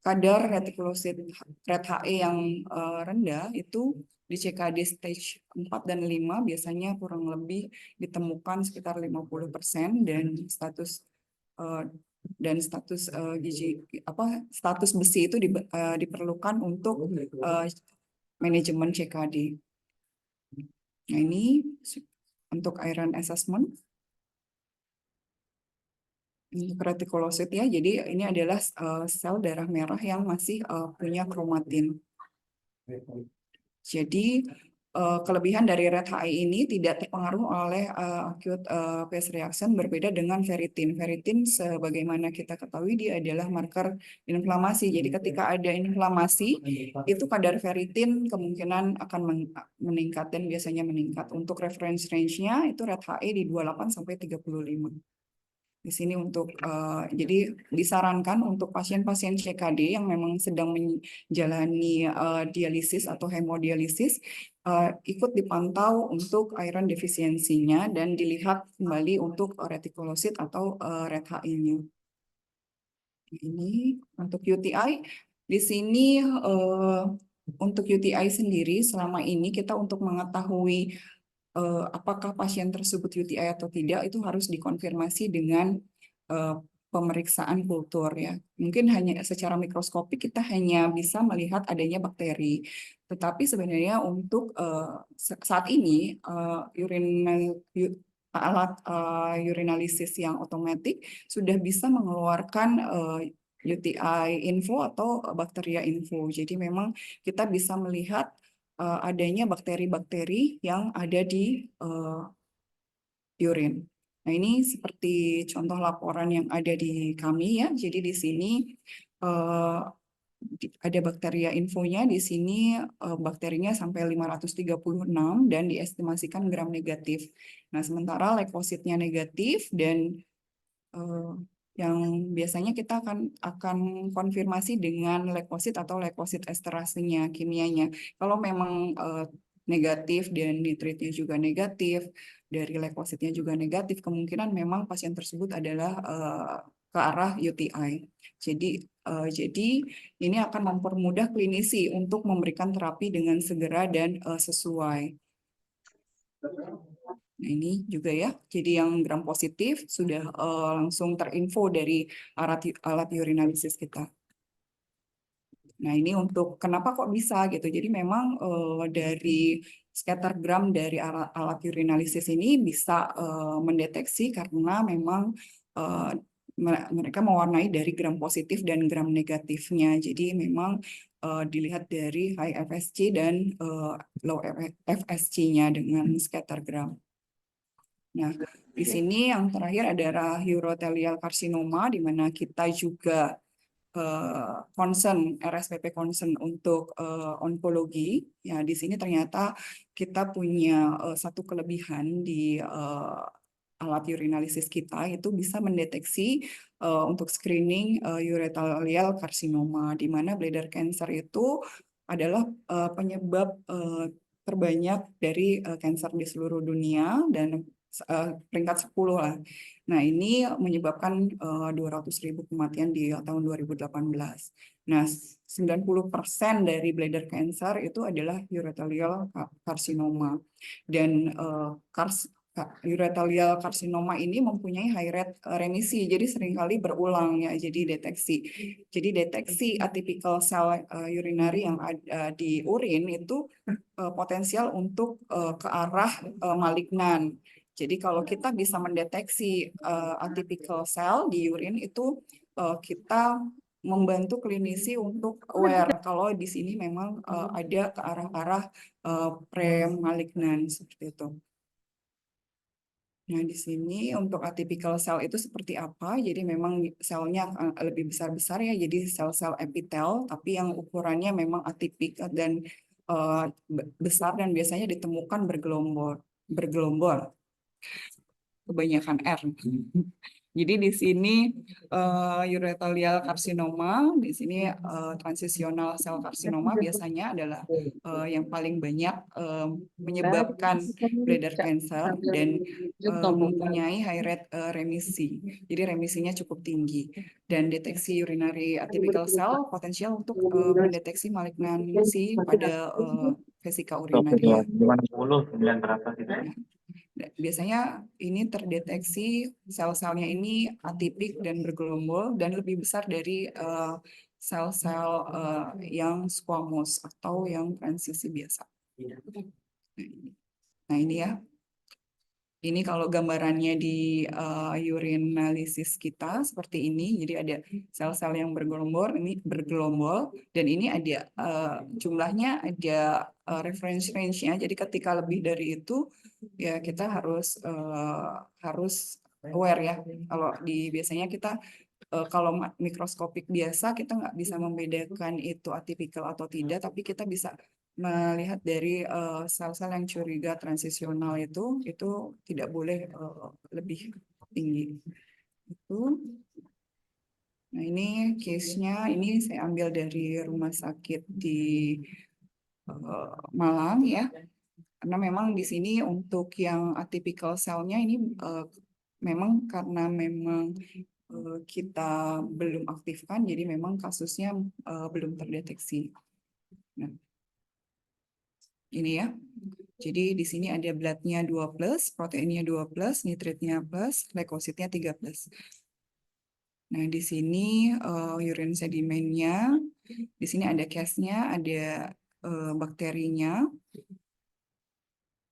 kadar retikulosit red HE yang rendah itu di CKD stage 4 dan 5 biasanya kurang lebih ditemukan sekitar 50% dan status besi itu diperlukan untuk manajemen CKD. Nah, ini untuk iron assessment. Untuk retikulosit ya, jadi ini adalah sel darah merah yang masih punya kromatin. Jadi kelebihan dari red HE ini tidak terpengaruh oleh acute phase reaction, berbeda dengan ferritin. Ferritin sebagaimana kita ketahui dia adalah marker inflamasi. Jadi ketika ada inflamasi, itu kadar ferritin kemungkinan akan meningkat dan biasanya meningkat. Untuk reference range-nya itu red HE di 28 sampai 35. Di sini untuk jadi disarankan untuk pasien-pasien CKD yang memang sedang menjalani dialisis atau hemodialisis ikut dipantau untuk iron defisiensinya dan dilihat kembali untuk retikulosit atau red HE-nya. Ini untuk UTI. Di sini untuk UTI sendiri selama ini kita untuk mengetahui apakah pasien tersebut UTI atau tidak itu harus dikonfirmasi dengan pemeriksaan kultur ya. Mungkin hanya secara mikroskopik kita hanya bisa melihat adanya bakteri. Tetapi sebenarnya untuk saat ini alat urinalisis yang otomatis sudah bisa mengeluarkan UTI info atau bakteria info. Jadi memang kita bisa melihat adanya bakteri-bakteri yang ada di urin. Nah, ini seperti contoh laporan yang ada di kami ya. Jadi di sini ada bakteria infonya. Di sini bakterinya sampai 536 dan diestimasikan gram negatif. Nah, sementara leukositnya negatif dan yang biasanya kita akan konfirmasi dengan leukosit atau leukosit esterasenya, kimianya. Kalau memang negatif dan nitritnya juga negatif, dari leukositnya juga negatif, kemungkinan memang pasien tersebut adalah ke arah UTI. Jadi ini akan mempermudah klinisi untuk memberikan terapi dengan segera dan sesuai. Nah, ini juga ya. Jadi yang gram positif sudah langsung terinfo dari alat urinalisis kita. Nah, ini untuk kenapa kok bisa gitu. Jadi memang dari scattergram dari alat urinalisis ini bisa mendeteksi karena memang mereka mewarnai dari gram positif dan gram negatifnya. Jadi memang dilihat dari high FSC dan low FSC-nya dengan scattergram. Nah, di sini yang terakhir adalah urothelial carcinoma, di mana kita juga concern RSPP concern untuk onkologi. Ya, di sini ternyata kita punya satu kelebihan di alat urinalisis kita, itu bisa mendeteksi untuk screening urothelial carcinoma, di mana bladder cancer itu adalah penyebab terbanyak dari cancer di seluruh dunia dan peringkat 10 lah. Nah, ini menyebabkan 200.000 kematian di tahun 2018. Nah, 90% dari bladder cancer itu adalah urothelial carcinoma. Dan urothelial carcinoma ini mempunyai high rate remisi, jadi seringkali berulang ya, jadi deteksi atypical cell urinary yang ada di urin itu potensial untuk ke arah malignan. Jadi kalau kita bisa mendeteksi atypical cell di urin itu kita membantu klinisi untuk aware kalau di sini memang ada ke arah-arah pre-malignan seperti itu. Nah, di sini untuk atypical cell itu seperti apa? Jadi memang selnya lebih besar-besar ya, jadi sel-sel epitel, tapi yang ukurannya memang atipik dan besar dan biasanya ditemukan bergelombol. Kebanyakan R. Jadi di sini urothelial carcinoma, di sini transitional cell carcinoma biasanya adalah yang paling banyak menyebabkan bladder cancer dan mempunyai high rate remisi. Jadi remisinya cukup tinggi. Dan deteksi urinary atypical cell potensial untuk mendeteksi malignansi pada vesika urinaria. Biasanya ini terdeteksi sel-selnya ini atipik dan bergelombol dan lebih besar dari sel-sel yang squamous atau yang transisi biasa. Nah, ini ya. Ini kalau gambarannya di urinalisis kita seperti ini. Jadi ada sel-sel yang bergelombol, dan ini ada jumlahnya, ada reference range-nya. Jadi ketika lebih dari itu ya kita harus aware ya. Kalau biasanya kita kalau mikroskopik biasa kita nggak bisa membedakan itu atipikal atau tidak, tapi kita bisa melihat dari sel-sel yang curiga transisional itu tidak boleh lebih tinggi. Nah, ini case-nya, ini saya ambil dari rumah sakit di Malang ya. Karena memang di sini untuk yang atypical cell-nya ini memang karena memang kita belum aktifkan, jadi memang kasusnya belum terdeteksi. Nah, ini ya. Jadi di sini ada blood-nya 2+, proteinnya 2+, nitritnya plus, leukositnya 3+. Nah, di sini urine sedimennya, di sini ada case-nya, ada bakterinya.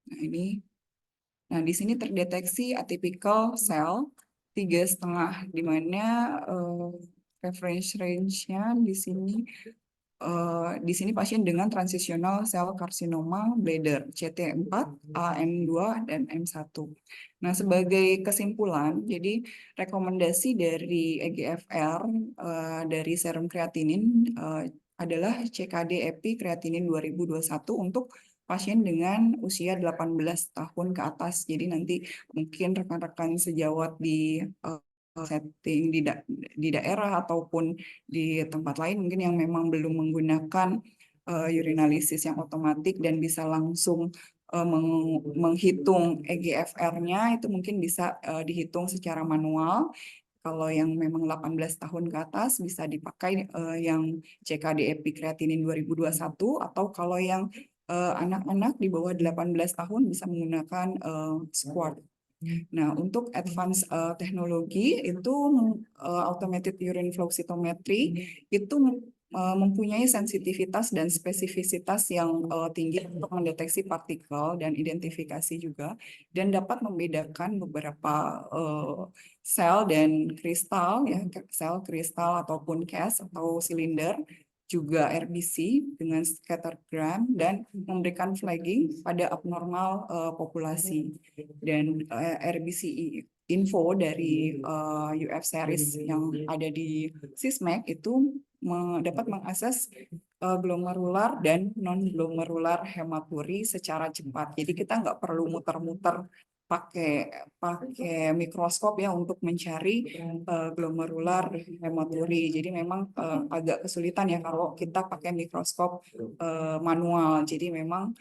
Nah, ini. Nah, di sini terdeteksi atypical cell 3,5, di mana reference range-nya di sini pasien dengan transitional cell carcinoma bladder CT4, AM2 dan M1. Nah, sebagai kesimpulan, jadi rekomendasi dari EGFR dari serum kreatinin adalah CKD-EPI kreatinin 2021 untuk pasien dengan usia 18 tahun ke atas. Jadi nanti mungkin rekan-rekan sejawat di setting di daerah ataupun di tempat lain mungkin yang memang belum menggunakan urinalisis yang otomatis dan bisa langsung menghitung EGFR-nya itu mungkin bisa dihitung secara manual. Kalau yang memang 18 tahun ke atas bisa dipakai yang CKD epikreatinin 2021, atau kalau yang anak-anak di bawah 18 tahun bisa menggunakan squat. Nah, untuk advance teknologi itu automated urine flow cytometry itu mempunyai sensitivitas dan spesifisitas yang tinggi untuk mendeteksi partikel dan identifikasi juga, dan dapat membedakan beberapa sel dan kristal, ya, sel kristal ataupun cast atau silinder, juga RBC dengan scattergram, dan memberikan flagging pada abnormal populasi. Dan RBC info dari UF series yang ada di Sysmex itu dapat mengakses glomerular dan non-glomerular hematuri secara cepat. Jadi kita nggak perlu muter-muter pakai mikroskop ya untuk mencari glomerular hematuri. Jadi memang agak kesulitan ya kalau kita pakai mikroskop manual. Jadi memang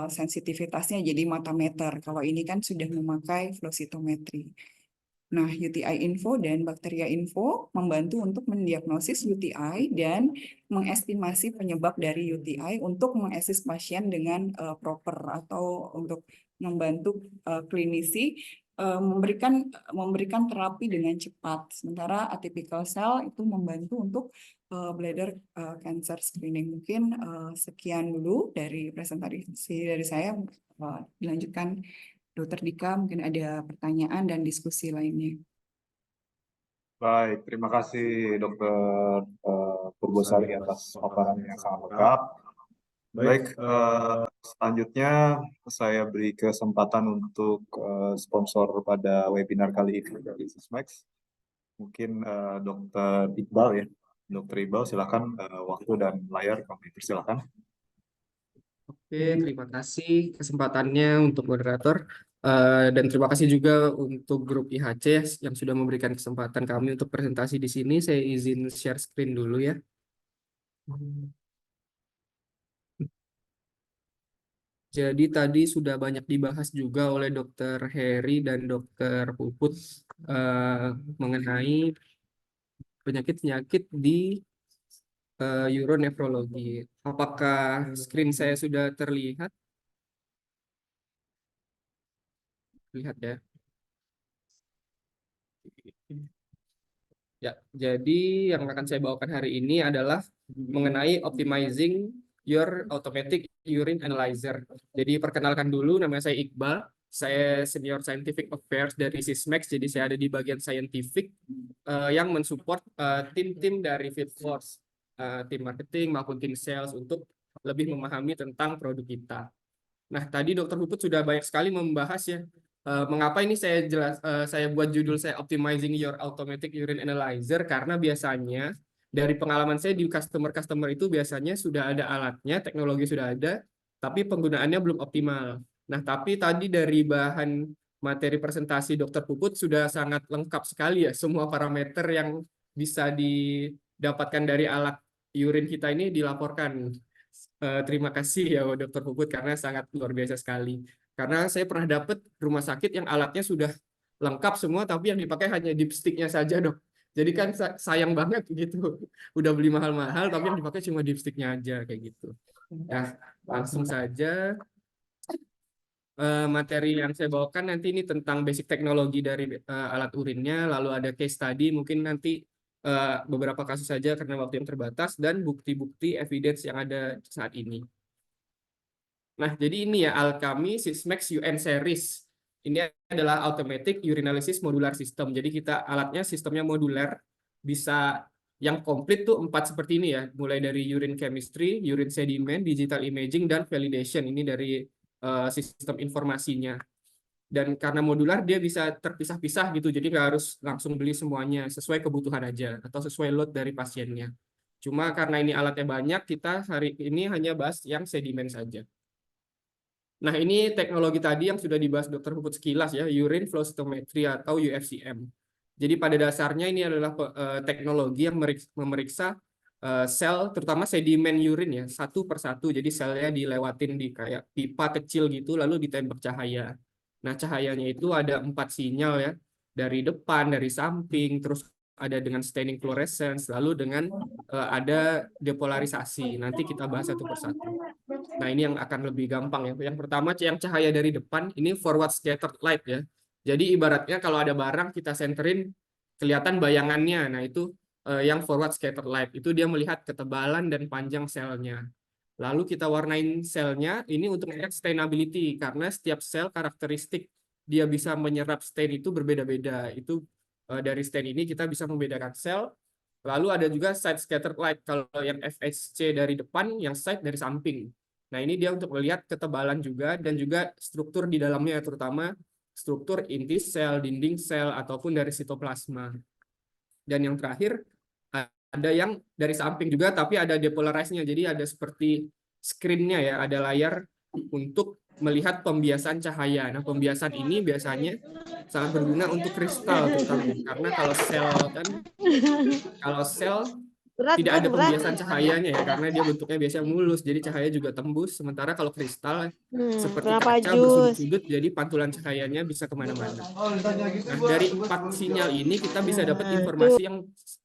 sensitivitasnya jadi matameter. Kalau ini kan sudah memakai flow cytometry. Nah, UTI info dan bakteria info membantu untuk mendiagnosis UTI dan mengestimasi penyebab dari UTI untuk mengassist pasien dengan proper, atau untuk membantu klinisi memberikan terapi dengan cepat. Sementara atypical cell itu membantu untuk bladder cancer screening. Mungkin sekian dulu dari presentasi dari saya. Dilanjutkan Dr. Dika, mungkin ada pertanyaan dan diskusi lainnya. Baik, terima kasih Dr. Purbosari atas paparan yang sangat lengkap. Baik, selanjutnya saya beri kesempatan untuk sponsor pada webinar kali ini dari Sysmex. Mungkin Dr. Iqbal ya. Dr. Iqbal, silakan waktu dan layar kami persilakan. Oke, terima kasih kesempatannya untuk moderator. Dan terima kasih juga untuk grup IHC yang sudah memberikan kesempatan kami untuk presentasi di sini. Saya izin share screen dulu ya. Jadi tadi sudah banyak dibahas juga oleh Dr. Heri dan Dr. Puput mengenai penyakit-penyakit di uronefrologi. Apakah screen saya sudah terlihat? Lihat ya. Ya, jadi yang akan saya bawakan hari ini adalah mengenai optimizing your automatic urine analyzer. Jadi perkenalkan dulu, nama saya Iqbal. Saya Senior Scientific Affairs dari Sysmex. Jadi saya ada di bagian scientific yang mensupport tim-tim dari field force, tim marketing maupun tim sales untuk lebih memahami tentang produk kita. Nah, tadi Dr. Puput sudah banyak sekali membahas ya. Mengapa ini saya buat judul saya Optimizing Your Automatic Urine Analyzer, karena biasanya dari pengalaman saya di customer itu biasanya sudah ada alatnya, teknologi sudah ada, tapi penggunaannya belum optimal. Nah, tapi tadi dari bahan materi presentasi Dr. Puput sudah sangat lengkap sekali ya, semua parameter yang bisa didapatkan dari alat urine kita ini dilaporkan. Terima kasih ya Dr. Puput karena sangat luar biasa sekali. Karena saya pernah dapat rumah sakit yang alatnya sudah lengkap semua, tapi yang dipakai hanya dipsticknya saja, Dok. Jadi kan sayang banget gitu. Udah beli mahal-mahal, tapi yang dipakai cuma dipsticknya aja kayak gitu. Nah, langsung saja materi yang saya bawakan nanti ini tentang basic teknologi dari alat urinnya, lalu ada case study, mungkin nanti beberapa kasus saja karena waktu yang terbatas, dan bukti-bukti evidence yang ada saat ini. Nah, jadi ini ya alat kami Sysmex UN Series. Ini adalah Automatic Urinalysis Modular System. Jadi kita alatnya sistemnya modular, bisa yang komplit tuh 4 seperti ini ya, mulai dari urine chemistry, urine sediment, digital imaging, dan validation. Ini dari sistem informasinya. Dan karena modular dia bisa terpisah-pisah gitu, jadi nggak harus langsung beli semuanya, sesuai kebutuhan aja atau sesuai load dari pasiennya. Cuma karena ini alatnya banyak, kita hari ini hanya bahas yang sedimen saja. Nah, ini teknologi tadi yang sudah dibahas Dr. Puput sekilas ya, urine flow cytometry atau UFCM. Jadi pada dasarnya ini adalah teknologi yang memeriksa sel, terutama sedimen urin ya, satu persatu. Jadi selnya dilewatin di kayak pipa kecil gitu, lalu ditembak cahaya. Nah, cahayanya itu ada 4 sinyal ya, dari depan, dari samping, terus ada dengan staining fluorescence, lalu dengan ada depolarisasi. Nanti kita bahas satu persatu. Nah, ini yang akan lebih gampang ya. Yang pertama, yang cahaya dari depan, ini forward scattered light ya. Jadi ibaratnya kalau ada barang kita senterin, kelihatan bayangannya. Nah, itu yang forward scattered light. Itu dia melihat ketebalan dan panjang selnya. Lalu kita warnain selnya, ini untuk melihat stainability. Karena setiap sel karakteristik dia bisa menyerap stain itu berbeda-beda. Itu dari stain ini kita bisa membedakan sel. Lalu ada juga side scattered light. Kalau yang FSC dari depan, yang side dari samping. Nah, ini dia untuk melihat ketebalan juga dan juga struktur di dalamnya, terutama struktur inti sel, dinding sel, ataupun dari sitoplasma. Dan yang terakhir, ada yang dari samping juga, tapi ada depolarized-nya. Jadi ada seperti screen-nya ya, ada layar untuk melihat pembiasan cahaya. Nah, pembiasan ini biasanya sangat berguna untuk kristal, terutama. Karena kalau sel tidak ada pembiasan cahayanya ya, karena dia bentuknya biasanya mulus, jadi cahaya juga tembus. Sementara kalau kristal seperti kaca bersudut-sudut, jadi pantulan cahayanya bisa kemana-mana. Nah, dari 4 sinyal ini kita bisa dapat informasi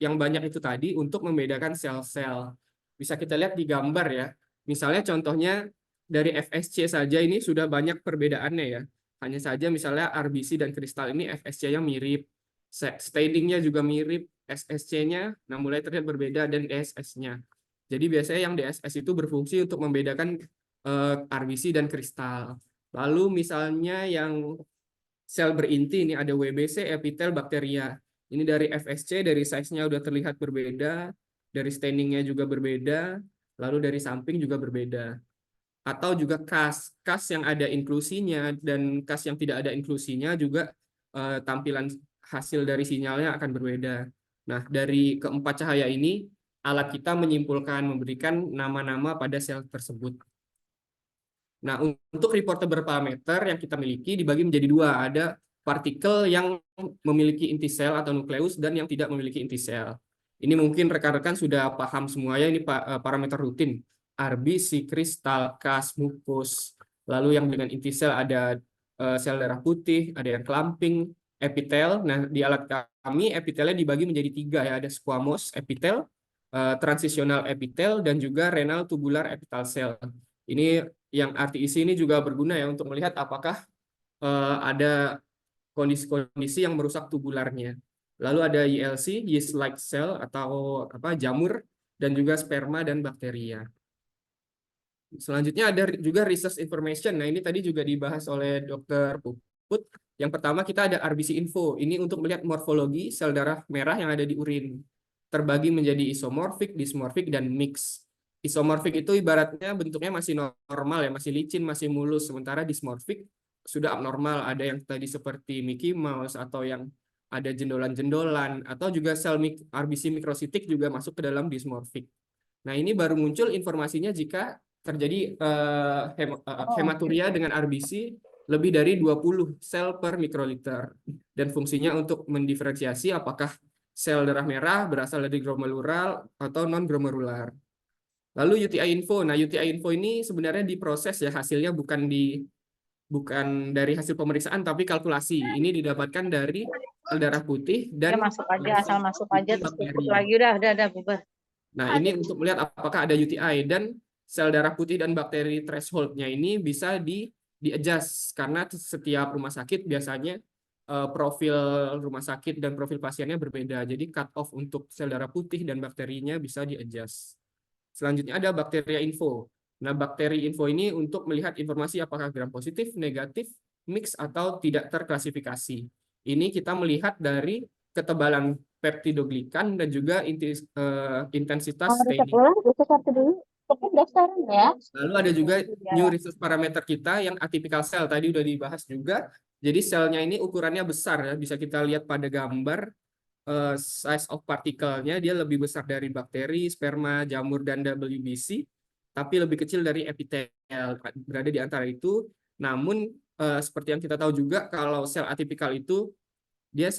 yang banyak itu tadi untuk membedakan sel-sel. Bisa kita lihat di gambar ya. Misalnya contohnya dari FSC saja ini sudah banyak perbedaannya ya. Hanya saja misalnya RBC dan kristal ini FSC-nya mirip, staining-nya juga mirip, SSC-nya, nah mulai terlihat berbeda, dan DSS-nya. Jadi biasanya yang DSS itu berfungsi untuk membedakan RBC dan kristal. Lalu misalnya yang sel berinti, ini ada WBC, epitel, bakteria. Ini dari FSC, dari size-nya udah terlihat berbeda, dari staining-nya juga berbeda, lalu dari samping juga berbeda. Atau juga kas yang ada inklusinya dan kas yang tidak ada inklusinya juga tampilan hasil dari sinyalnya akan berbeda. Nah, dari keempat cahaya ini, alat kita menyimpulkan, memberikan nama-nama pada sel tersebut. Nah, untuk reportable parameter yang kita miliki dibagi menjadi 2. Ada partikel yang memiliki inti sel atau nukleus dan yang tidak memiliki inti sel. Ini mungkin rekan-rekan sudah paham semuanya, ini parameter rutin. RBC, kristal, kas, mukus. Lalu yang dengan inti sel ada sel darah putih, ada yang clumping, epitel. Nah, di alat kami epitelnya dibagi menjadi 3 ya. Ada squamous epitel, transitional epitel, dan juga renal tubular epitel cell. Ini yang RTEC ini juga berguna ya untuk melihat apakah ada kondisi-kondisi yang merusak tubularnya. Lalu ada YLC, yeast-like cell atau jamur, dan juga sperma dan bakteria. Selanjutnya ada juga research information. Nah, ini tadi juga dibahas oleh Dr. Puput. Yang pertama kita ada RBC info. Ini untuk melihat morfologi sel darah merah yang ada di urin. Terbagi menjadi isomorfik, dismorfik, dan mix. Isomorfik itu ibaratnya bentuknya masih normal ya, masih licin, masih mulus. Sementara dismorfik sudah abnormal. Ada yang tadi seperti Mickey Mouse, atau yang ada jendolan-jendolan, atau juga sel RBC mikrositik juga masuk ke dalam dismorfik. Nah, ini baru muncul informasinya jika terjadi hematuria dengan RBC lebih dari 20 sel per mikroliter. Dan fungsinya untuk mendiferensiasi apakah sel darah merah berasal dari glomerular atau non-glomerular. Lalu UTI info. Nah, UTI info ini sebenarnya diproses ya, hasilnya bukan dari hasil pemeriksaan, tapi kalkulasi. Ini didapatkan dari sel darah putih dan masuk aja, asal masuk aja, terus bakteri. tutup lagi, udah bubar. Nah, ini untuk melihat apakah ada UTI, dan sel darah putih dan bakteri threshold-nya ini bisa di-adjust karena setiap rumah sakit biasanya profil rumah sakit dan profil pasiennya berbeda. Jadi cut off untuk sel darah putih dan bakterinya bisa di-adjust. Selanjutnya ada bakteria info. Nah, bakteri info ini untuk melihat informasi apakah gram positif, negatif, mix, atau tidak terklasifikasi. Ini kita melihat dari ketebalan peptidoglikan dan juga intensitas staining. Lalu ada juga new research parameter kita yang atypical cell, tadi udah dibahas juga. Jadi selnya ini ukurannya besar ya, bisa kita lihat pada gambar size of partikelnya, dia lebih besar dari bakteri, sperma, jamur, dan WBC, tapi lebih kecil dari epitel, berada di antara itu. Namun seperti yang kita tahu juga, kalau sel atipikal itu dia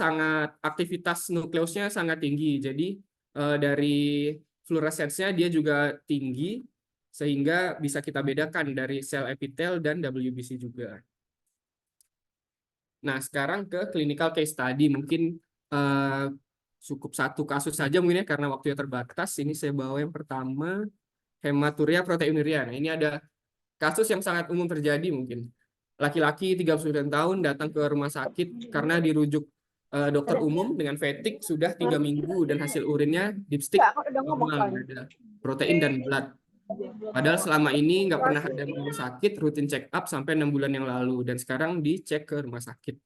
aktivitas nukleusnya sangat tinggi. Jadi dari fluoresensnya dia juga tinggi, sehingga bisa kita bedakan dari sel epitel dan WBC juga. Nah, sekarang ke clinical case study. Mungkin cukup satu kasus saja mungkin ya, karena waktunya terbatas. Ini saya bawa yang pertama, hematuria proteinuria. Nah, ini ada kasus yang sangat umum terjadi mungkin. Laki-laki 39 tahun datang ke rumah sakit karena dirujuk dokter umum dengan fatigue sudah 3 minggu dan hasil urinnya dipstick normal, ada protein dan blood. Padahal selama ini nggak pernah ada rumah sakit, rutin check up sampai 6 bulan yang lalu, dan sekarang dicek ke rumah sakit.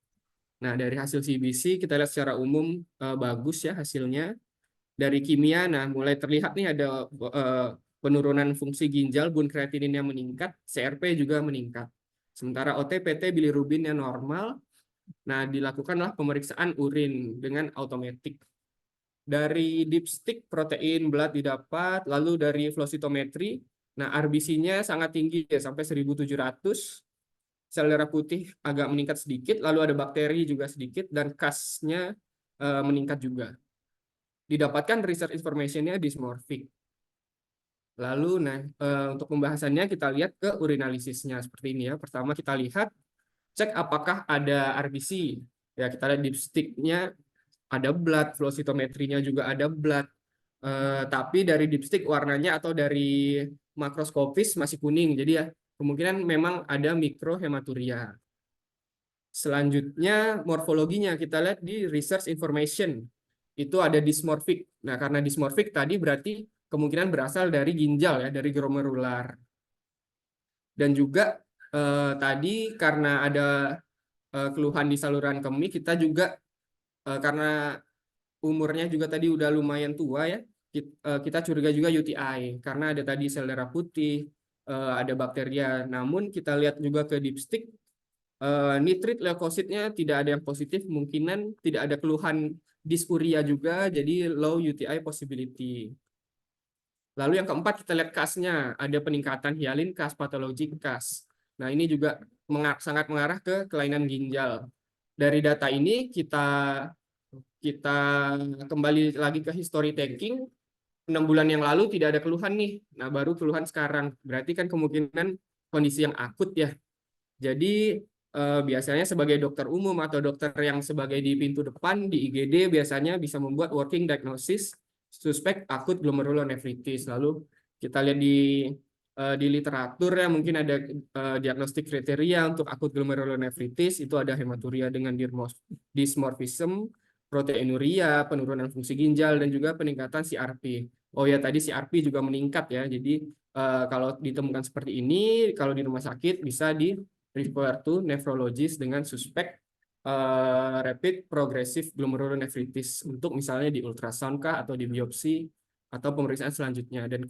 Nah, dari hasil CBC kita lihat secara umum bagus ya hasilnya. Dari kimia, nah mulai terlihat nih ada penurunan fungsi ginjal, bone creatininnya meningkat, CRP juga meningkat. Sementara OTPT bilirubinnya normal. Nah, dilakukanlah pemeriksaan urin dengan automatic. Dari dipstick protein blood didapat, lalu dari flow cytometry, nah RBC-nya sangat tinggi ya, sampai 1700. Sel darah putih agak meningkat sedikit, lalu ada bakteri juga sedikit, dan CAS-nya meningkat juga. Didapatkan research information-nya dysmorphic. Lalu, nah untuk pembahasannya kita lihat ke urinalisisnya seperti ini ya. Pertama kita lihat, cek apakah ada RBC. Ya, kita lihat dipstick-nya ada blood, flow cytometrinya juga ada blood. Tapi dari dipstick warnanya atau dari makroskopis masih kuning. Jadi ya kemungkinan memang ada mikrohematuria. Selanjutnya morfologinya kita lihat di research information. Itu ada dysmorphic. Nah, karena dysmorphic tadi berarti kemungkinan berasal dari ginjal ya, dari glomerular. Dan juga tadi karena ada keluhan di saluran kemih, kita juga karena umurnya juga tadi udah lumayan tua ya, kita curiga juga UTI karena ada tadi sel darah putih, ada bakteria. Namun kita lihat juga ke dipstick, nitrit leukositnya tidak ada yang positif, kemungkinan tidak ada keluhan dysuria juga, jadi low UTI possibility. Lalu yang keempat kita lihat CAS-nya, ada peningkatan hyalin CAS, pathologic CAS. Nah, ini juga sangat mengarah ke kelainan ginjal. Dari data ini kita kembali lagi ke history taking. 6 bulan yang lalu tidak ada keluhan nih. Nah, baru keluhan sekarang. Berarti kan kemungkinan kondisi yang akut ya. Jadi biasanya sebagai dokter umum atau dokter yang sebagai di pintu depan di IGD biasanya bisa membuat working diagnosis suspek akut glomerulonefritis. Lalu kita lihat di literatur ya, mungkin ada diagnostik kriteria untuk akut glomerulonefritis, itu ada hematuria dengan dysmorphism, proteinuria, penurunan fungsi ginjal, dan juga peningkatan CRP. Oh ya, tadi CRP juga meningkat ya. Jadi kalau ditemukan seperti ini, kalau di rumah sakit bisa di refer to nephrologist dengan suspek rapid progressive glomerulonefritis untuk misalnya di ultrasound kah atau di biopsi atau pemeriksaan selanjutnya, dan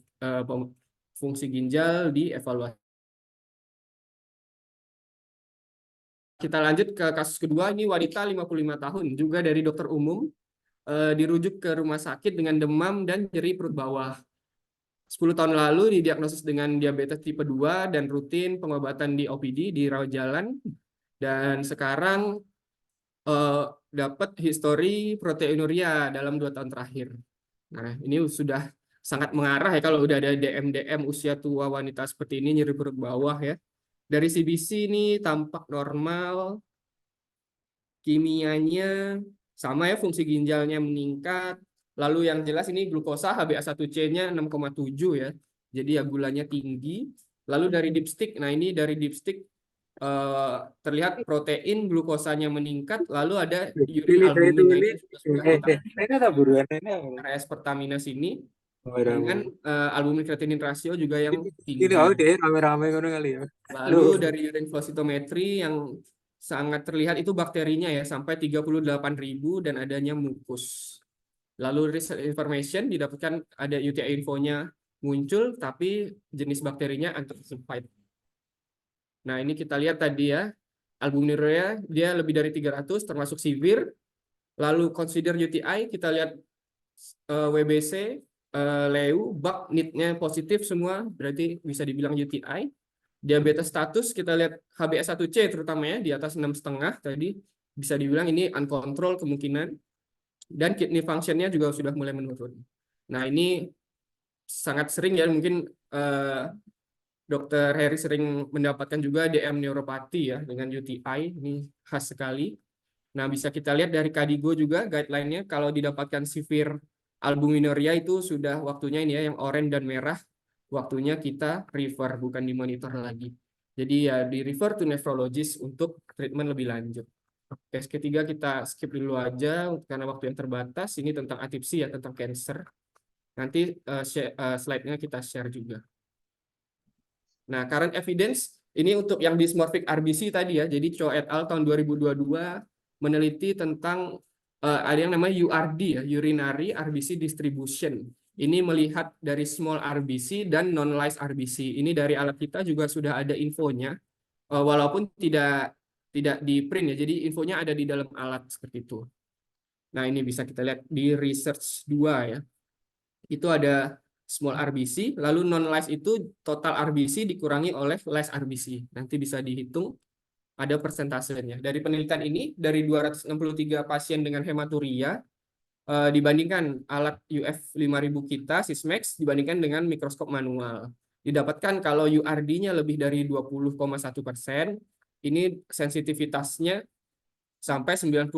fungsi ginjal dievaluasi. Kita lanjut ke kasus kedua, ini wanita 55 tahun juga dari dokter umum, dirujuk ke rumah sakit dengan demam dan nyeri perut bawah. 10 tahun lalu didiagnosis dengan diabetes tipe 2 dan rutin pengobatan di OPD di rawat jalan, dan sekarang dapat histori proteinuria dalam 2 tahun terakhir. Nah, ini sudah sangat mengarah ya kalau udah ada DM usia tua wanita seperti ini nyeri perut bawah ya. Dari CBC ini tampak normal, kimianya sama ya, fungsi ginjalnya meningkat. Lalu yang jelas ini glukosa HbA1c-nya 6,7 ya. Jadi ya gulanya tinggi. Lalu dari dipstick, nah ini dari dipstick terlihat protein glukosanya meningkat, lalu ada urin albumin RS pertamina sini dengan albumin creatinine ratio juga yang tinggi. Lalu dari urin flow cytometry yang sangat terlihat itu bakterinya ya sampai 38.000 dan adanya mukus. Lalu research information didapatkan ada UTI infonya muncul tapi jenis bakterinya unspecified. Nah, ini kita lihat tadi ya, albuminuria dia lebih dari 300 termasuk severe. Lalu consider UTI, kita lihat WBC, leu, BAC, NIT-nya positif semua, berarti bisa dibilang UTI. Diabetes status, kita lihat HbA1c terutama ya, di atas 6,5 tadi, bisa dibilang ini uncontrolled kemungkinan. Dan kidney function-nya juga sudah mulai menurun. Nah, ini sangat sering ya, mungkin Dr. Heri sering mendapatkan juga DM neuropati ya dengan UTI, ini khas sekali. Nah, bisa kita lihat dari KDIGO juga guideline-nya, kalau didapatkan severe albuminuria itu sudah waktunya ini ya, yang oranye dan merah, waktunya kita refer, bukan dimonitor lagi. Jadi ya di refer to nephrologist untuk treatment lebih lanjut. Tes ketiga kita skip dulu aja karena waktu yang terbatas. Ini tentang atipsi ya, tentang cancer. Nanti slide-nya kita share juga. Nah, current evidence ini untuk yang dysmorphic RBC tadi ya. Jadi Cho et al. Tahun 2022 meneliti tentang ada yang namanya URD ya, urinary RBC distribution. Ini melihat dari small RBC dan non-lyse RBC. Ini dari alat kita juga sudah ada infonya, walaupun tidak di print ya. Jadi infonya ada di dalam alat seperti itu. Nah, ini bisa kita lihat di research 2 ya. Itu ada small RBC, lalu non-lyse itu total RBC dikurangi oleh lyse RBC. Nanti bisa dihitung, ada persentasenya. Dari penelitian ini, dari 263 pasien dengan hematuria, dibandingkan alat UF 5000 kita, Sysmex, dibandingkan dengan mikroskop manual. Didapatkan kalau URD-nya lebih dari 20,1%, ini sensitivitasnya sampai 99%,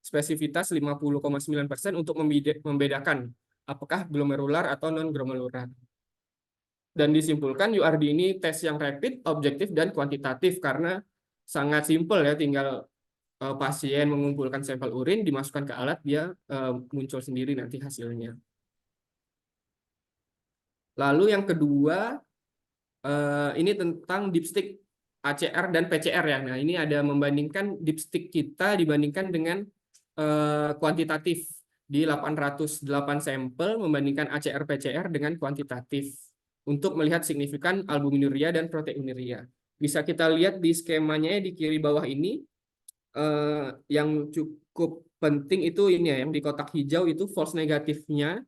spesifitas 50,9% untuk membedakan apakah glomerular atau non-glomerular. Dan disimpulkan URD ini tes yang rapid, objektif, dan kuantitatif karena sangat simpel ya, tinggal pasien mengumpulkan sampel urin, dimasukkan ke alat, dia muncul sendiri nanti hasilnya. Lalu yang kedua, ini tentang dipstick ACR dan PCR ya. Nah, ini ada membandingkan dipstick kita dibandingkan dengan kuantitatif. Di 808 sampel membandingkan ACR PCR dengan kuantitatif untuk melihat signifikan albuminuria dan proteinuria. Bisa kita lihat di skemanya di kiri bawah ini, yang cukup penting itu ini ya, yang di kotak hijau itu false negatifnya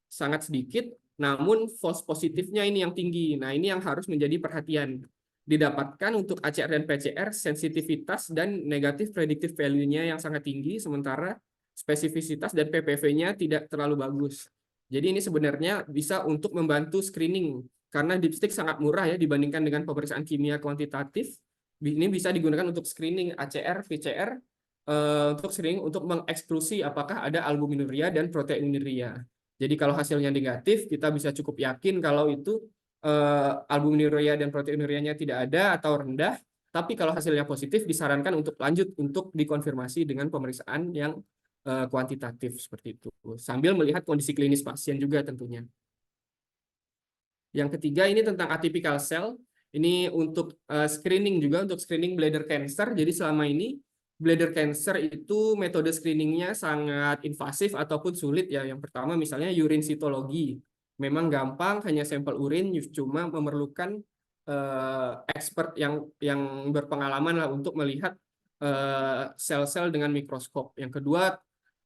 sangat sedikit, namun false positifnya ini yang tinggi. Nah, ini yang harus menjadi perhatian. Didapatkan untuk ACR dan PCR sensitivitas dan negatif predictive value-nya yang sangat tinggi, sementara spesifisitas dan PPV-nya tidak terlalu bagus. Jadi ini sebenarnya bisa untuk membantu screening, karena dipstick sangat murah ya dibandingkan dengan pemeriksaan kimia kuantitatif. Ini bisa digunakan untuk screening ACR, PCR, untuk screening untuk mengeksklusi apakah ada albuminuria dan proteinuria. Jadi kalau hasilnya negatif, kita bisa cukup yakin kalau itu albuminuria dan proteinurianya tidak ada atau rendah. Tapi kalau hasilnya positif, disarankan untuk lanjut untuk dikonfirmasi dengan pemeriksaan yang kuantitatif seperti itu, sambil melihat kondisi klinis pasien juga tentunya. Yang ketiga ini tentang atypical cell. Ini untuk screening juga, untuk screening bladder cancer. Jadi selama ini bladder cancer itu metode screeningnya sangat invasif ataupun sulit ya. Yang pertama misalnya urine cytology. Memang gampang, hanya sampel urin, cuma memerlukan expert yang berpengalaman lah untuk melihat sel-sel dengan mikroskop. Yang kedua,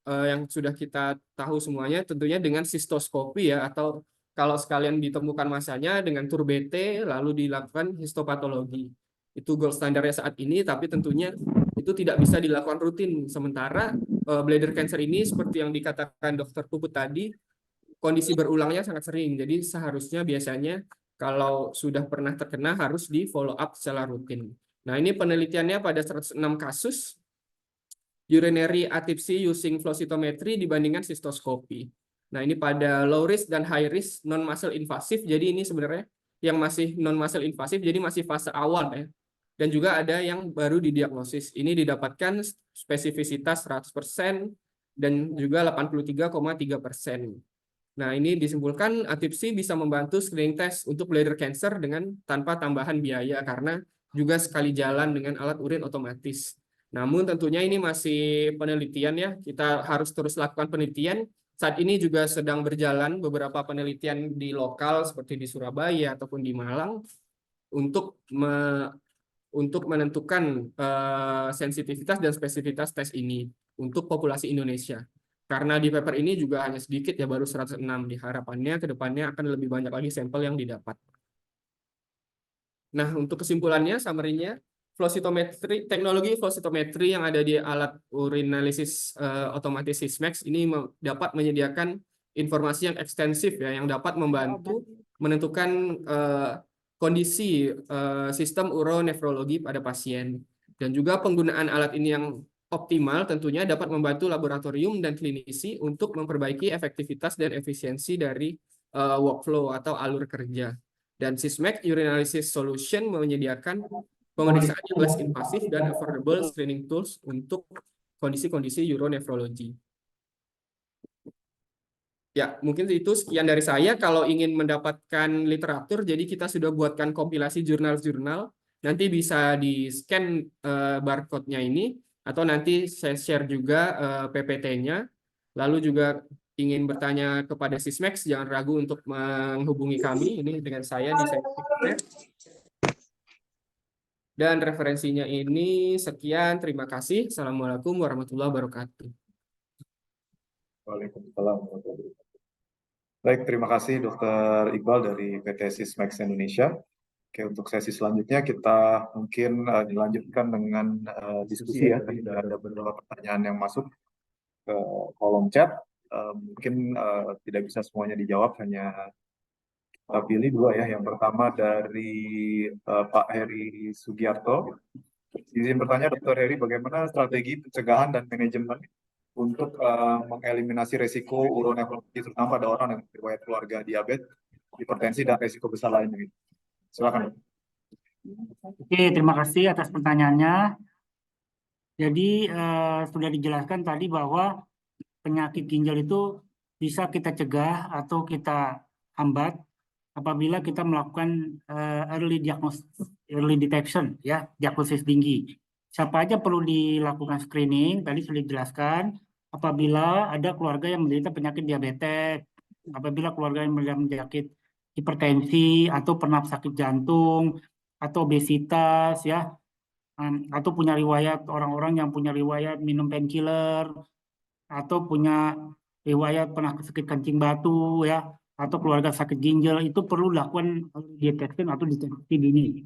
yang sudah kita tahu semuanya tentunya dengan sistoskopi ya, atau kalau sekalian ditemukan masanya dengan TURBT lalu dilakukan histopatologi. Itu gold standarnya saat ini, tapi tentunya itu tidak bisa dilakukan rutin. Sementara bladder cancer ini seperti yang dikatakan Dr. Puput tadi, kondisi berulangnya sangat sering. Jadi seharusnya biasanya kalau sudah pernah terkena harus di follow up secara rutin. Nah, ini penelitiannya pada 106 kasus urinary atypsy using flow cytometry dibandingkan sistoskopi. Nah, ini pada low risk dan high risk non muscle invasif. Jadi ini sebenarnya yang masih non muscle invasif, jadi masih fase awal ya. Dan juga ada yang baru didiagnosis. Ini didapatkan spesifisitas 100% dan juga 83,3%. Nah, ini disimpulkan atypsy bisa membantu screening test untuk bladder cancer dengan tanpa tambahan biaya karena juga sekali jalan dengan alat urin otomatis. Namun tentunya ini masih penelitian ya, kita harus terus lakukan penelitian. Saat ini juga sedang berjalan beberapa penelitian di lokal seperti di Surabaya ataupun di Malang untuk menentukan sensitivitas dan spesifitas tes ini untuk populasi Indonesia. Karena di paper ini juga hanya sedikit ya, baru 106. Harapannya ke depannya akan lebih banyak lagi sampel yang didapat. Nah, untuk kesimpulannya, summary-nya, flow cytometry, teknologi flow cytometry yang ada di alat urinalysis otomatis Sysmex ini dapat menyediakan informasi yang ekstensif ya, yang dapat membantu menentukan kondisi sistem uronefrologi pada pasien. Dan juga penggunaan alat ini yang optimal tentunya dapat membantu laboratorium dan klinisi untuk memperbaiki efektivitas dan efisiensi dari workflow atau alur kerja. Dan Sysmex Urinalysis Solution menyediakan pemeriksaan yang less invasif dan affordable screening tools untuk kondisi-kondisi uronefrologi. Ya, mungkin itu sekian dari saya. Kalau ingin mendapatkan literatur, jadi kita sudah buatkan kompilasi jurnal-jurnal. Nanti bisa di-scan barcode-nya ini, atau nanti saya share juga PPT-nya. Lalu juga ingin bertanya kepada Sysmex, jangan ragu untuk menghubungi kami. Ini dengan saya di Scientific. Dan referensinya ini sekian. Terima kasih. Assalamualaikum warahmatullahi wabarakatuh. Waalaikumsalam warahmatullahi wabarakatuh. Baik, terima kasih Dr. Iqbal dari PT Sysmex Indonesia. Oke, untuk sesi selanjutnya kita mungkin dilanjutkan dengan diskusi ya. Tadi sudah ada beberapa pertanyaan yang masuk ke kolom chat. Mungkin tidak bisa semuanya dijawab, hanya kita pilih dua ya. Yang pertama dari Pak Heri Sugiarto. Izin bertanya Dr. Heri, bagaimana strategi pencegahan dan manajemen untuk mengeliminasi resiko uronefrologi terutama pada orang yang riwayat keluarga diabetes, hipertensi, dan resiko besar lainnya. Silakan. Oke, terima kasih atas pertanyaannya. Jadi sudah dijelaskan tadi bahwa penyakit ginjal itu bisa kita cegah atau kita hambat apabila kita melakukan early diagnosis, early detection, ya, diagnosis dini. Siapa aja perlu dilakukan screening? Tadi sudah dijelaskan. Apabila ada keluarga yang menderita penyakit diabetes, apabila keluarga yang menderita penyakit hipertensi atau pernah sakit jantung atau obesitas, ya, atau punya riwayat orang-orang yang punya riwayat minum painkiller atau punya riwayat pernah sakit kencing batu, ya, atau keluarga sakit ginjal, itu perlu dilakukan detection atau deteksi dini.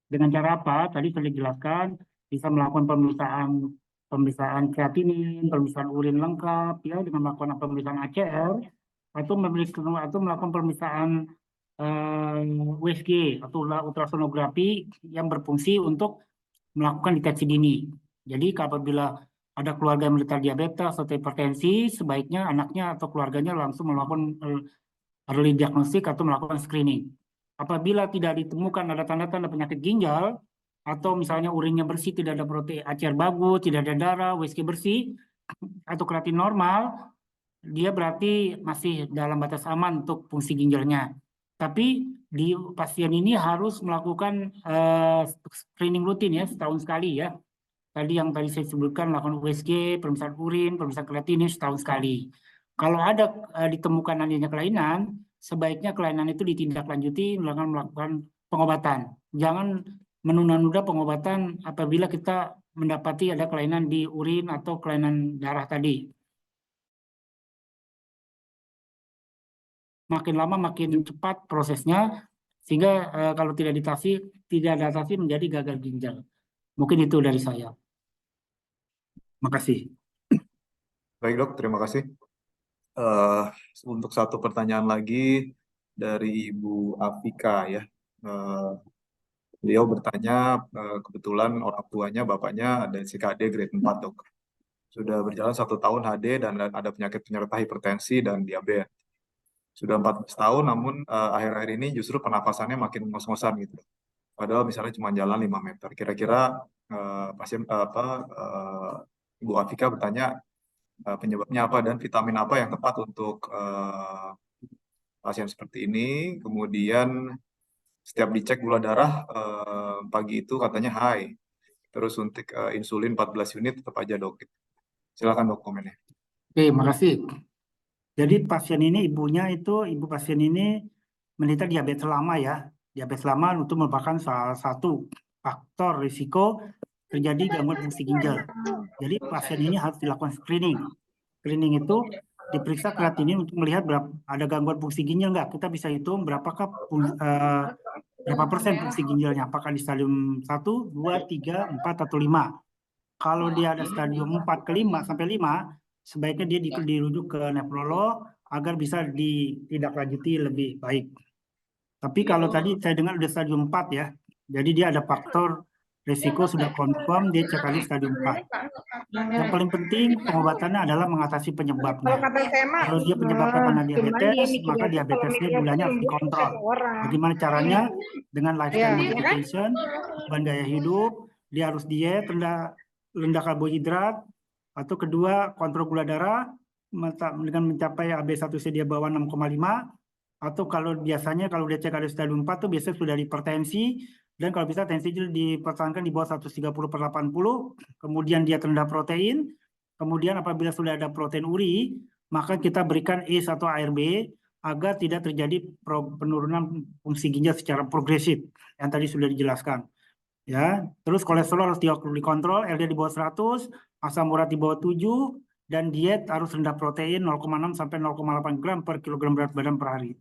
Dengan cara apa? Tadi sudah dijelaskan, bisa melakukan pemeriksaan kreatinin, pemeriksaan urin lengkap, ya, dengan melakukan pemeriksaan ACR atau melakukan pemeriksaan USG atau ultrasonografi yang berfungsi untuk melakukan deteksi dini. Jadi apabila ada keluarga yang menderita diabetes atau hipertensi, sebaiknya anaknya atau keluarganya langsung melakukan early diagnostic atau melakukan screening. Apabila tidak ditemukan ada tanda-tanda penyakit ginjal, atau misalnya urinnya bersih, tidak ada protein ACR bagus, tidak ada darah, USG bersih, atau kreatin normal, dia berarti masih dalam batas aman untuk fungsi ginjalnya. Tapi di pasien ini harus melakukan screening rutin ya, setahun sekali ya. Tadi yang tadi saya sebutkan, melakukan USG, pemeriksaan urin, pemeriksaan kreatinin setahun sekali. Kalau ada ditemukan adanya kelainan, sebaiknya kelainan itu ditindaklanjuti melakukan pengobatan. Jangan menunda-nunda pengobatan apabila kita mendapati ada kelainan di urin atau kelainan darah tadi. Makin lama makin cepat prosesnya, sehingga kalau tidak diatasi menjadi gagal ginjal. Mungkin itu dari saya. Makasih. Baik dok, terima kasih. Untuk satu pertanyaan lagi dari Ibu Afika ya. Beliau bertanya, kebetulan orang tuanya, bapaknya ada CKD grade 4 dok. Sudah berjalan 1 tahun HD dan ada penyakit penyerta hipertensi dan diabetes. Sudah 14 tahun, namun akhir-akhir ini justru pernapasannya makin ngos-ngosan gitu. Padahal misalnya cuma jalan 5 meter. Kira-kira Ibu Afika bertanya penyebabnya apa dan vitamin apa yang tepat untuk pasien seperti ini. Kemudian setiap dicek gula darah pagi itu katanya high. Terus suntik insulin 14 unit tetap aja dok. Silakan dok komennya. Oke, makasih. Jadi ibu pasien ini menderita diabetes lama ya. Diabetes lama itu merupakan salah satu faktor risiko terjadi gangguan fungsi ginjal. Jadi pasien ini harus dilakukan screening. Screening itu diperiksa kreatinin untuk melihat ada gangguan fungsi ginjal nggak. Kita bisa hitung berapa persen fungsi ginjalnya. Apakah di stadium 1, 2, 3, 4, atau 5. Kalau dia ada stadium 4 ke 5 sampai 5, sebaiknya dia dirujuk ke nefrolog agar bisa ditindaklanjuti lebih baik. Tapi kalau tadi saya dengar udah stadium 4 ya, jadi dia ada faktor risiko sudah confirm dia cek lagi stadium 4. Yang paling penting pengobatannya adalah mengatasi penyebabnya. Kalau dia penyebabnya karena diabetes, maka diabetesnya gulanya harus dikontrol. Bagaimana caranya? Dengan lifestyle modification, perubahan gaya hidup, dia harus diet, rendah karbohidrat, atau kedua kontrol gula darah dengan mencapai AB1C dia bawah 6,5, atau kalau biasanya kalau dia cek ada stadium 4 tuh biasanya sudah hipertensi, dan kalau bisa tensi dipertahankan di bawah 130/80, kemudian dia terendah protein, kemudian apabila sudah ada protein uri, maka kita berikan ACE atau ARB agar tidak terjadi penurunan fungsi ginjal secara progresif yang tadi sudah dijelaskan. Ya, terus kolesterol harus dikontrol, LDL di bawah 100, asam urat di bawah 7, dan diet harus rendah protein 0,6 sampai 0,8 gram per kilogram berat badan per hari.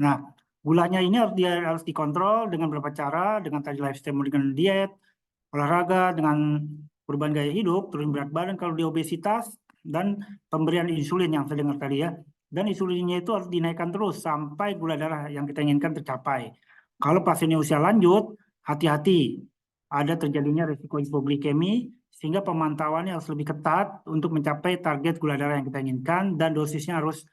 Nah, gulanya ini harus dikontrol dengan beberapa cara, dengan tadi lifestyle, dengan diet, olahraga, dengan perubahan gaya hidup, turun berat badan kalau dia obesitas, dan pemberian insulin yang saya dengar tadi ya. Dan insulinnya itu harus dinaikkan terus sampai gula darah yang kita inginkan tercapai. Kalau pasiennya usia lanjut, hati-hati. Ada terjadinya risiko hipoglikemi, sehingga pemantauannya harus lebih ketat untuk mencapai target gula darah yang kita inginkan, dan dosisnya harus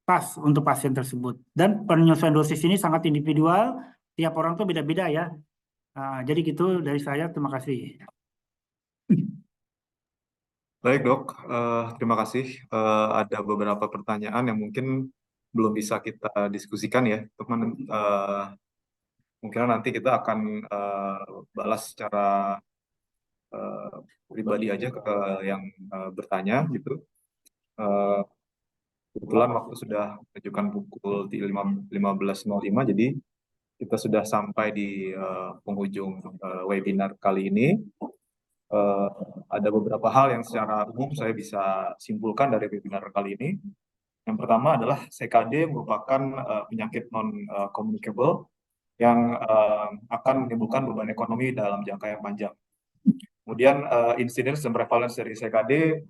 pas untuk pasien tersebut. Dan penyesuaian dosis ini sangat individual, tiap orang tuh beda-beda ya. Jadi gitu dari saya, terima kasih. Baik dok, terima kasih. Ada beberapa pertanyaan yang mungkin belum bisa kita diskusikan ya, teman. Mungkin nanti kita akan balas secara pribadi aja ke yang bertanya gitu. Kebetulan waktu sudah menunjukkan pukul 15.05, jadi kita sudah sampai di penghujung webinar kali ini. Ada beberapa hal yang secara umum saya bisa simpulkan dari webinar kali ini. Yang pertama adalah CKD merupakan penyakit non-communicable yang akan menimbulkan beban ekonomi dalam jangka yang panjang. Kemudian incidence dan prevalence dari CKD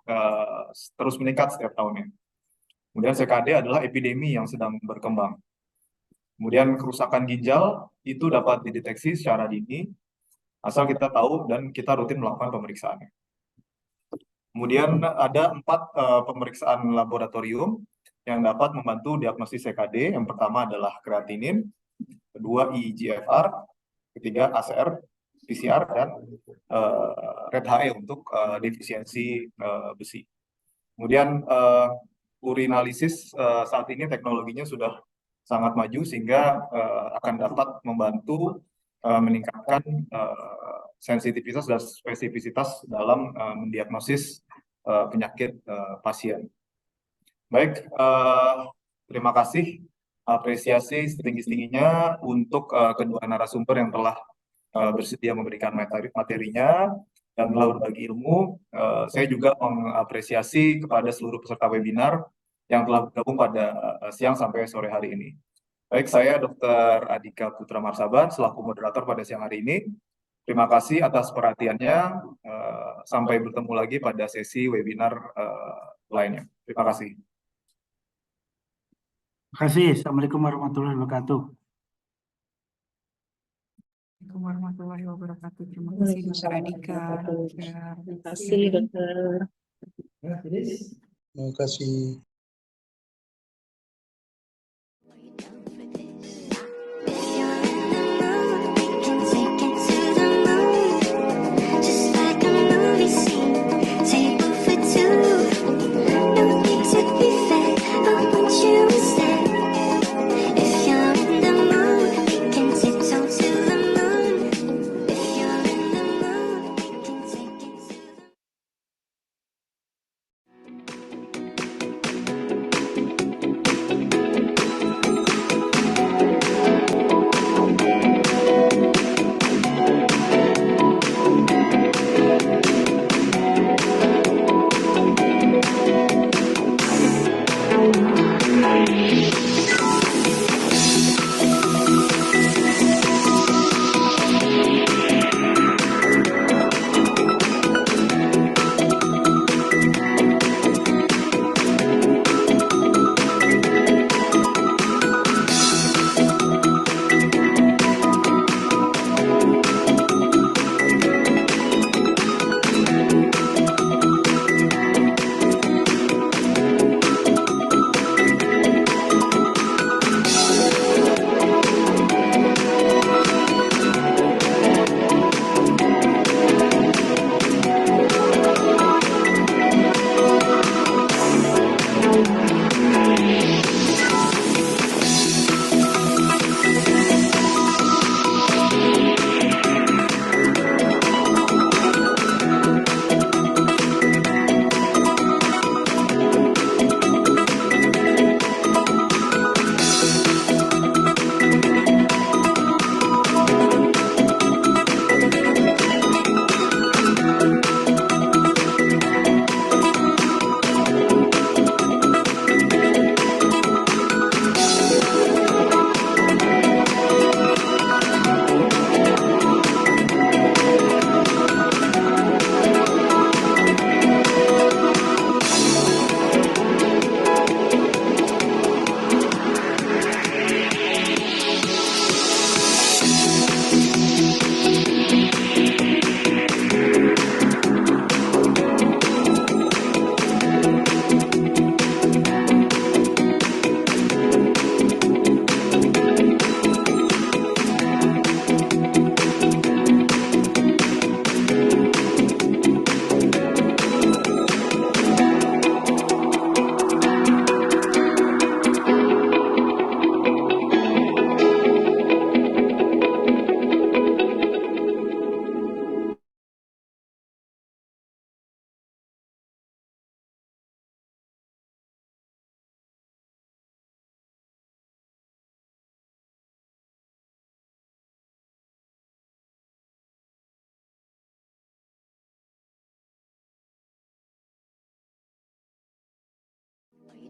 terus meningkat setiap tahunnya. Kemudian CKD adalah epidemi yang sedang berkembang. Kemudian kerusakan ginjal itu dapat dideteksi secara dini, asal kita tahu dan kita rutin melakukan pemeriksaannya. Kemudian ada 4 pemeriksaan laboratorium yang dapat membantu diagnosis CKD. Yang pertama adalah kreatinin, kedua eGFR, ketiga ACR, PCR, dan Red-HE untuk defisiensi besi. Kemudian urinalisis saat ini teknologinya sudah sangat maju sehingga akan dapat membantu meningkatkan sensitivitas dan spesifisitas dalam mendiagnosis penyakit pasien. Baik, terima kasih, apresiasi setinggi-tingginya untuk kedua narasumber yang telah bersedia memberikan materinya dan telah berbagi ilmu. Saya juga mengapresiasi kepada seluruh peserta webinar yang telah bergabung pada siang sampai sore hari ini. Baik, saya Dr. Adhika Putra Marsaban selaku moderator pada siang hari ini. Terima kasih atas perhatiannya. Sampai bertemu lagi pada sesi webinar lainnya. Terima kasih. Terima kasih. Assalamualaikum warahmatullahi wabarakatuh. Assalamualaikum warahmatullahi wabarakatuh. Terima kasih Dr. Adhika. Terima kasih, dokter. Terima kasih.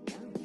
yang